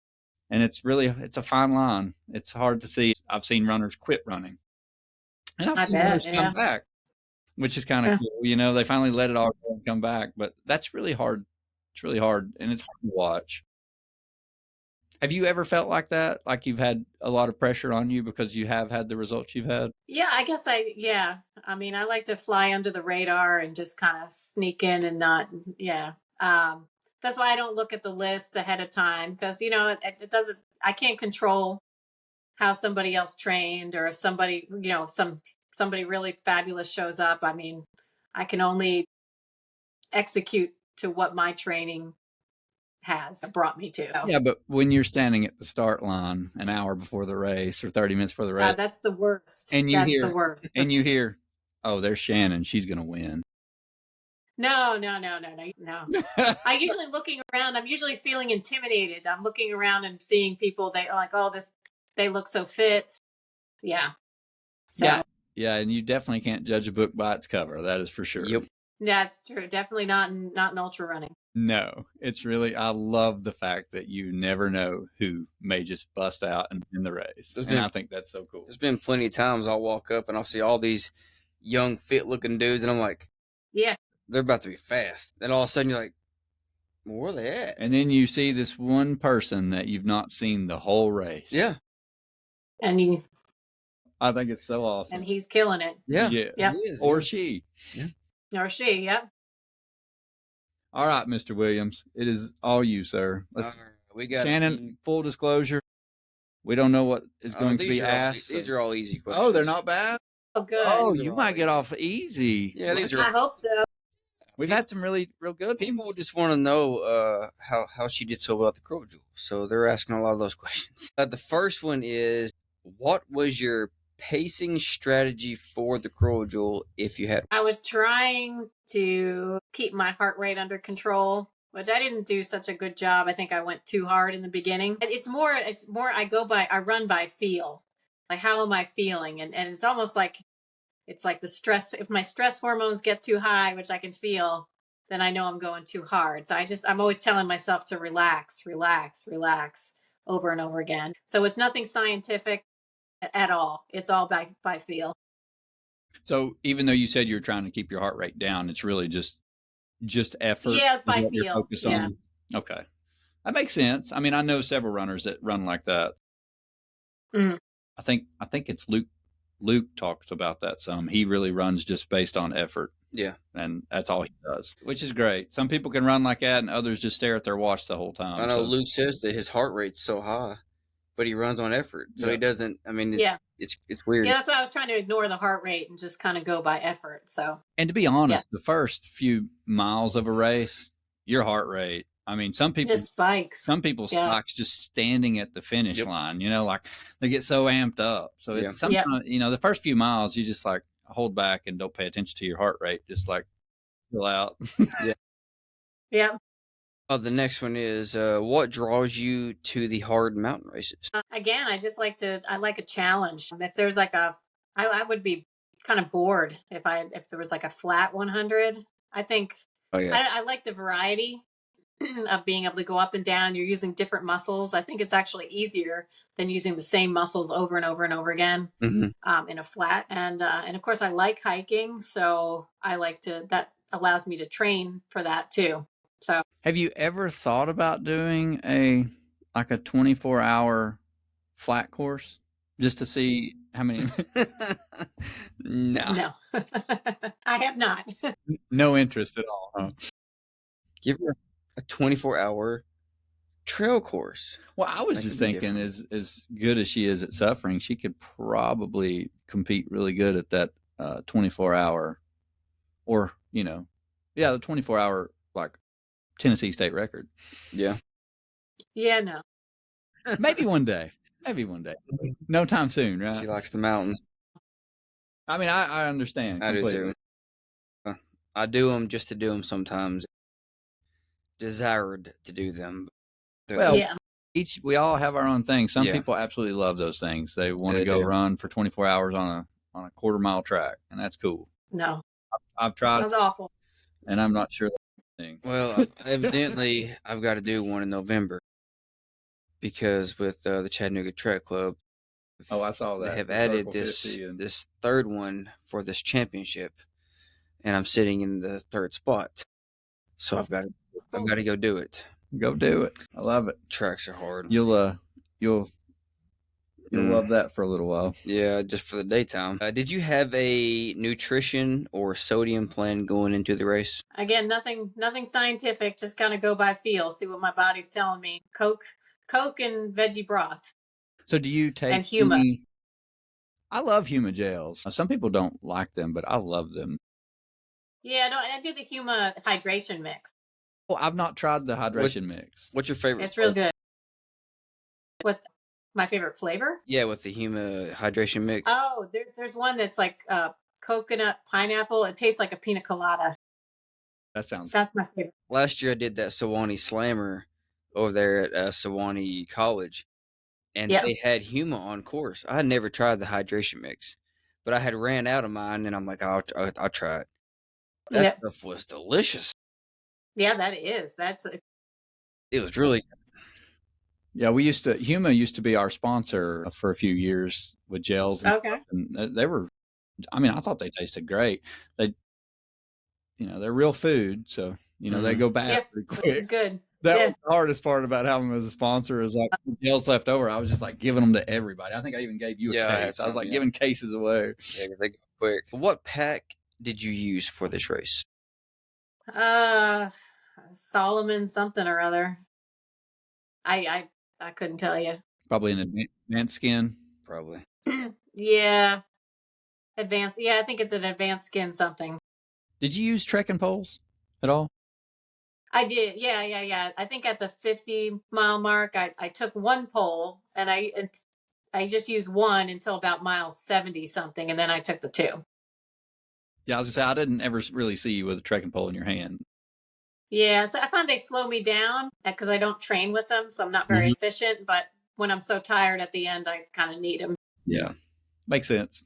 And it's a fine line. It's hard to see. I've seen runners quit running, and I've seen runners come back, which is kind of cool. They finally let it all go and come back, but that's really hard. It's really hard, and it's hard to watch. Have you ever felt like that? Like you've had a lot of pressure on you because you have had the results you've had?
Yeah, I guess I like to fly under the radar and just kind of sneak in and not, that's why I don't look at the list ahead of time, because, it doesn't, I can't control how somebody else trained, or if somebody, somebody really fabulous shows up. I mean, I can only execute to what my training has brought me to.
Yeah, but when you're standing at the start line an hour before the race or 30 minutes before the race,
that's the worst.
And
the worst.
And you hear, oh, there's Shannon, she's going to win.
No. I'm usually looking around. I'm usually feeling intimidated. I'm looking around and seeing people. They are like, oh, they look so fit. Yeah. So.
Yeah, and you definitely can't judge a book by its cover. That is for sure.
Yep.
That's true. Definitely not in ultra running.
No, it's really, I love the fact that you never know who may just bust out and win the race. I think that's so cool.
There's been plenty of times I'll walk up and I'll see all these young, fit looking dudes, and I'm like,
yeah,
they're about to be fast. Then all of a sudden you're like, well, where are they at?
And then you see this one person that you've not seen the whole race.
Yeah.
And
I think it's so awesome.
And he's killing it.
Yeah,
Yeah.
Yep.
he is.
Or
yeah.
she.
Or she, yep.
All right, Mr. Williams, it is all you, sir. Let's,
We got
Shannon, full disclosure, we don't know what is going to be asked.
These are all easy questions.
Oh, they're not bad?
Oh, good.
Oh,
These are
you
all
might get
easy.
off easy.
Yeah, these are.
I hope so.
We've had some real good
People
ones.
just want to know how she did so well at the Crow Jewel, so they're asking a lot of those questions. The first one is, what was your pacing strategy for the Crow Jewel if you had?
I was trying to keep my heart rate under control, which I didn't do such a good job. I think I went too hard in the beginning. It's more I run by feel. Like, how am I feeling? And it's almost like, it's like the stress. If my stress hormones get too high, which I can feel, then I know I'm going too hard. So I'm always telling myself to relax, relax, relax over and over again. So it's nothing scientific at all. It's all by feel.
So even though you said you were trying to keep your heart rate down, it's really just effort.
Yeah, it's by
what you're
feel.
focused
Yeah.
on. Okay. That makes sense. I mean, I know several runners that run like that.
Mhm.
I think it's Luke. Luke talks about that some. He really runs just based on effort.
Yeah.
And that's all he does, which is great. Some people can run like that and others just stare at their watch the whole time.
I know
so.
Luke says that his heart rate's so high, but he runs on effort, so
Yeah.
he doesn't. I mean, it's
Yeah,
weird.
that's why I was trying to ignore the heart rate and just kind of go by effort. So,
And to be honest, the first few miles of a race, your heart rate, I mean, some people
just spikes.
spikes just standing at the finish line, like they get so amped up. So it's sometimes, the first few miles, you just like hold back and don't pay attention to your heart rate. Just like chill out.
Yeah.
The next one is, what draws you to the hard mountain races?
Again, I like a challenge. If there's like I would be kind of bored if there was like a flat 100. I think I like the variety of being able to go up and down. You're using different muscles. I think it's actually easier than using the same muscles over and over and over again in a flat. And of course, I like hiking, so that allows me to train for that too. So,
have you ever thought about doing a 24-hour flat course just to see how many?
No,
I have not.
No interest at all. Huh?
Give her a 24-hour trail course.
Well, I was just thinking, as good as she is at suffering, she could probably compete really good at that 24-hour, or the 24-hour like Tennessee state record.
Yeah.
Yeah, no.
Maybe one day. No time soon, right?
She likes the mountains.
I mean, I understand.
I
completely.
do too. I do them just to do them sometimes. Desired to do them.
Well, we all have our own thing. Some
Yeah.
people absolutely love those things. They want to
They
go
do.
run for 24 hours on a quarter-mile track, and that's cool.
No.
I've tried,
Sounds awful.
and I'm not sure.
Well, evidently, I've got to do one in November because with the Chattanooga Track Club,
Oh, I saw that.
they have
The
added
Circle
this
50 and-
this third one for this championship, and I'm sitting in the third spot, so I've got to go do it.
Go do it. I love it.
Tracks are hard.
You'll love that for a little while.
Yeah, just for the daytime. Did you have a nutrition or sodium plan going into the race?
Again, nothing scientific, just kind of go by feel, see what my body's telling me. Coke and veggie broth.
So do you take
And Huma.
I love Huma gels. Some people don't like them, but I love them.
Yeah, no, I do the Huma hydration mix.
Well, I've not tried the hydration mix.
What's your favorite?
It's real good. What my favorite flavor?
Yeah, with the Huma hydration mix.
Oh, there's one that's like coconut pineapple. It tastes like a pina colada.
That sounds.
That's my favorite.
Last year I did that Sewanee Slammer over there at Sewanee College, and they had Huma on course. I had never tried the hydration mix, but I had ran out of mine, and I'm like, I'll try it. That stuff was delicious.
Yeah, that is.
It was really good.
Yeah, Huma used to be our sponsor for a few years with gels.
Okay.
And they were, I thought they tasted great. They're real food. So, they go bad pretty quick.
It's good.
That
Yeah.
was the hardest part about having him as a sponsor is like gels left over. I was just like giving them to everybody. I think I even gave you a case. I was like giving cases away.
Yeah, they go quick. What pack did you use for this race?
Solomon something or other. I couldn't tell you.
Probably an advanced skin.
Probably.
Yeah. Advanced. Yeah, I think it's an advanced skin something.
Did you use trekking poles at all?
I did. Yeah. I think at the 50-mile mark, I took one pole and I just used one until about mile 70 something, and then I took the two.
Yeah, I was gonna say I didn't ever really see you with a trekking pole in your hand.
Yeah, so I found they slow me down because I don't train with them, so I'm not very efficient. But when I'm so tired at the end, I kind of need them.
Yeah, makes sense.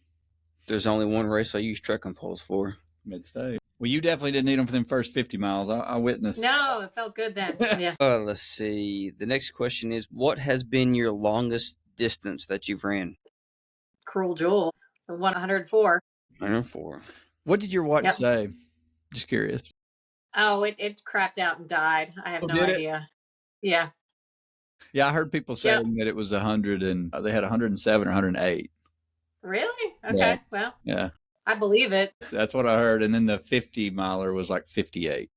There's only one race I use trekking poles for.
Mid-state. Well, you definitely didn't need them for them first 50 miles. I witnessed.
No, it felt good then. Yeah.
Let's see. The next question is, what has been your longest distance that you've ran?
Cruel Jewel, the 104.
104.
What did your watch say? Just curious.
Oh, it crapped out and died. I have no idea. Yeah.
Yeah, I heard people saying that it was 100 and they had 107 or 108.
Really? Okay.
Yeah.
Well,
yeah,
I believe it.
That's what I heard. And then the 50 miler was like 58.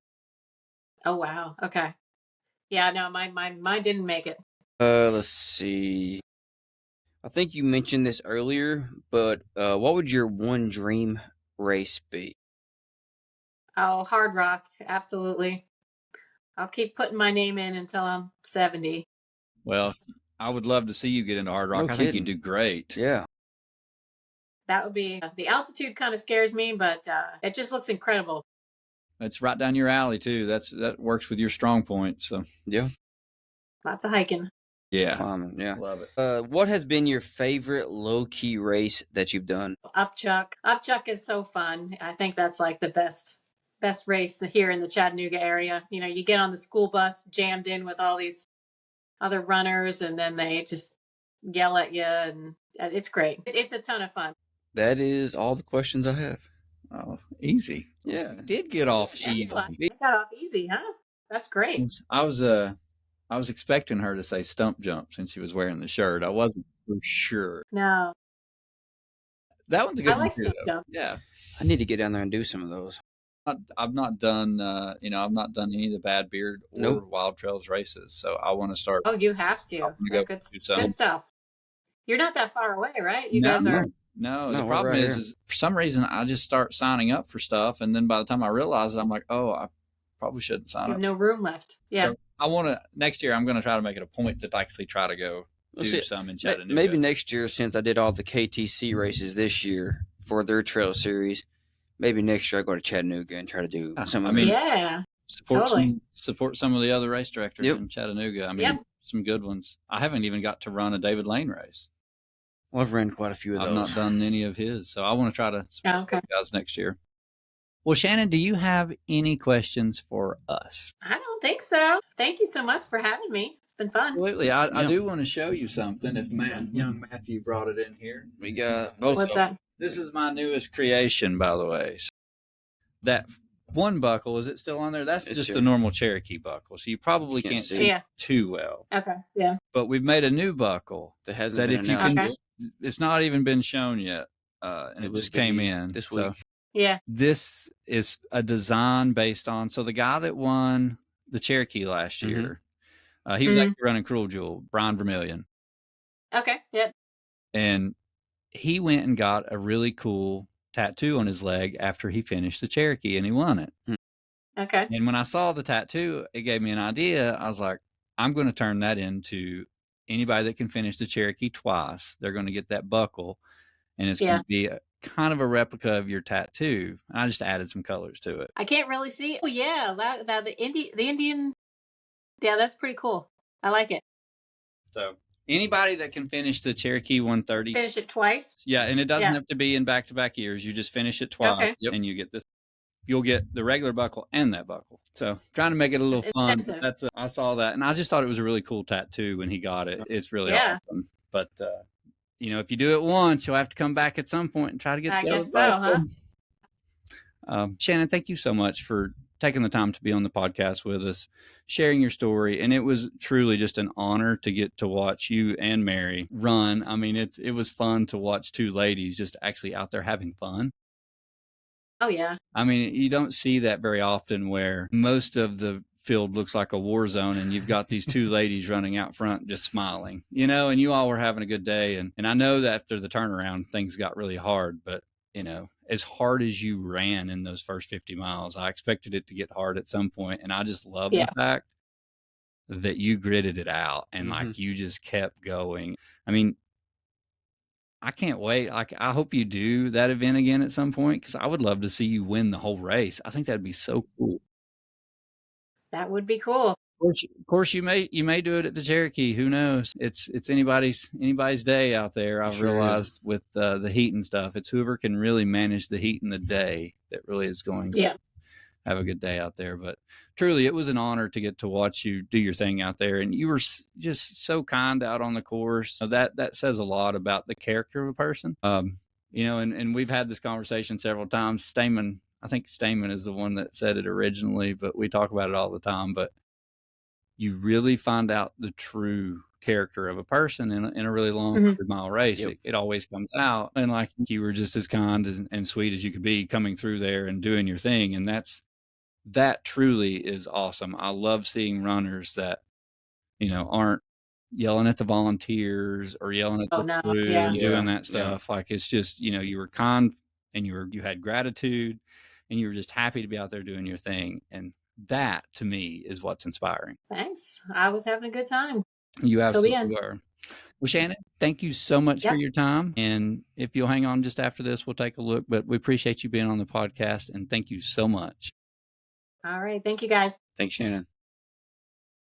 Oh, wow. Okay. Yeah, no, mine didn't make it.
Let's see. I think you mentioned this earlier, but what would your one dream race be?
Oh, Hard Rock. Absolutely. I'll keep putting my name in until I'm 70.
Well, I would love to see you get into Hard Rock.
No
I think
kidding.
you do great.
Yeah.
That would be, the altitude kind of scares me, but it just looks incredible.
It's right down your alley too. That works with your strong point. So
Yeah.
Lots of hiking.
yeah,
Climbing, yeah.
love it.
What has been your favorite low-key race that you've done?
Upchuck. Upchuck is so fun. I think that's like the best race here in the Chattanooga area. You know, you get on the school bus jammed in with all these other runners, and then they just yell at you, and it's great. It's a ton of fun.
That is all the questions I have.
Oh, easy.
Yeah.
It did get off
Yeah,
easy.
it got off easy, huh? That's great.
I was expecting her to say stump jump since she was wearing the shirt. I wasn't for sure.
No,
That one's a good
I
one
like
too,
stump
though.
jump.
Yeah.
I need to get down there and do some of those.
I've not done I've not done any of the Bad Beard or Wild Trails races, so I want to start.
Oh, you have to.
Go
Good
do some.
stuff. You're not that far away, right? You guys are.
No,
No,
the
we're
problem
right
is for some reason I just start signing up for stuff, and then by the time I realize it, I'm like, oh, I probably shouldn't sign
You
up.
have no room left. Yeah.
So I want to next year. I'm going to try to make it a point to actually try to go do some in Chattanooga.
Maybe next year, since I did all the KTC races this year for their trail series, maybe next year I go to Chattanooga and try to do some.
I mean,
Yeah.
support some of the other race directors
Yep.
in Chattanooga. I mean, some good ones. I haven't even got to run a David Lane race.
Well, I've ran quite a few of those.
I've not done any of his, so I want to try to support
Okay.
you guys next year. Well, Shannon, do you have any questions for us?
I don't think so. Thank you so much for having me. It's been fun.
Absolutely. I do want to show you something. If young Matthew brought it in here.
We got both.
What's that?
This is my newest creation, by the way. That one buckle, is it still on there? That's just a normal Cherokee buckle, so you probably can't see it too well.
Okay. Yeah.
But we've made a new buckle
That hasn't
that
been
if you
announced.
can,
Okay.
it's not even been shown yet, and it
will
just came
be
in
this
So
week.
Yeah.
this is a design based on. So the guy that won the Cherokee last year, he was actually running Cruel Jewel, Brian Vermillion,
Okay. Yeah.
and he went and got a really cool tattoo on his leg after he finished the Cherokee, and he won it.
Okay.
And when I saw the tattoo, it gave me an idea. I was like, I'm going to turn that into anybody that can finish the Cherokee twice. They're going to get that buckle, and it's going to be kind of a replica of your tattoo. I just added some colors to it.
I can't really see. Oh yeah, the Indian. Yeah, that's pretty cool. I like it.
So anybody that can finish the Cherokee 130.
Finish it twice.
Yeah, and it doesn't have to be in back-to-back years. You just finish it twice, and you get this. You'll get the regular buckle and that buckle. So trying to make it a little fun. I saw that, and I just thought it was a really cool tattoo when he got it. It's really awesome. But if you do it once, you'll have to come back at some point and try to get the other buckle.
So, huh?
Shannon, thank you so much for taking the time to be on the podcast with us, sharing your story. And it was truly just an honor to get to watch you and Mary run. I mean, it was fun to watch two ladies just actually out there having fun.
Oh, yeah.
I mean, you don't see that very often, where most of the field looks like a war zone and you've got these two ladies running out front just smiling, and you all were having a good day. And I know that after the turnaround, things got really hard, but as hard as you ran in those first 50 miles, I expected it to get hard at some point. And I just love the fact that you gritted it out and like you just kept going. I mean, I can't wait. Like, I hope you do that event again at some point, because I would love to see you win the whole race. I think that'd be so cool.
That would be cool.
Of course, you may do it at the Cherokee. Who knows? It's anybody's day out there. I've realized with the heat and stuff. It's whoever can really manage the heat in the day that really is going to have a good day out there. But truly, it was an honor to get to watch you do your thing out there. And you were just so kind out on the course. So that says a lot about the character of a person. And we've had this conversation several times. I think Stamen is the one that said it originally, but we talk about it all the time. But you really find out the true character of a person in a really long 100-mile race. It always comes out. And like, you were just as kind and sweet as you could be coming through there and doing your thing. And that truly is awesome. I love seeing runners that, aren't yelling at the volunteers or yelling at the crew and doing that stuff. Like, it's just, you were kind and you had gratitude and you were just happy to be out there doing your thing. And that, to me, is what's inspiring.
Thanks. I was having a good time.
You absolutely were. Well, Shannon, thank you so much for your time. And if you'll hang on just after this, we'll take a look. But we appreciate you being on the podcast, and thank you so much.
All right. Thank you, guys.
Thanks, Shannon.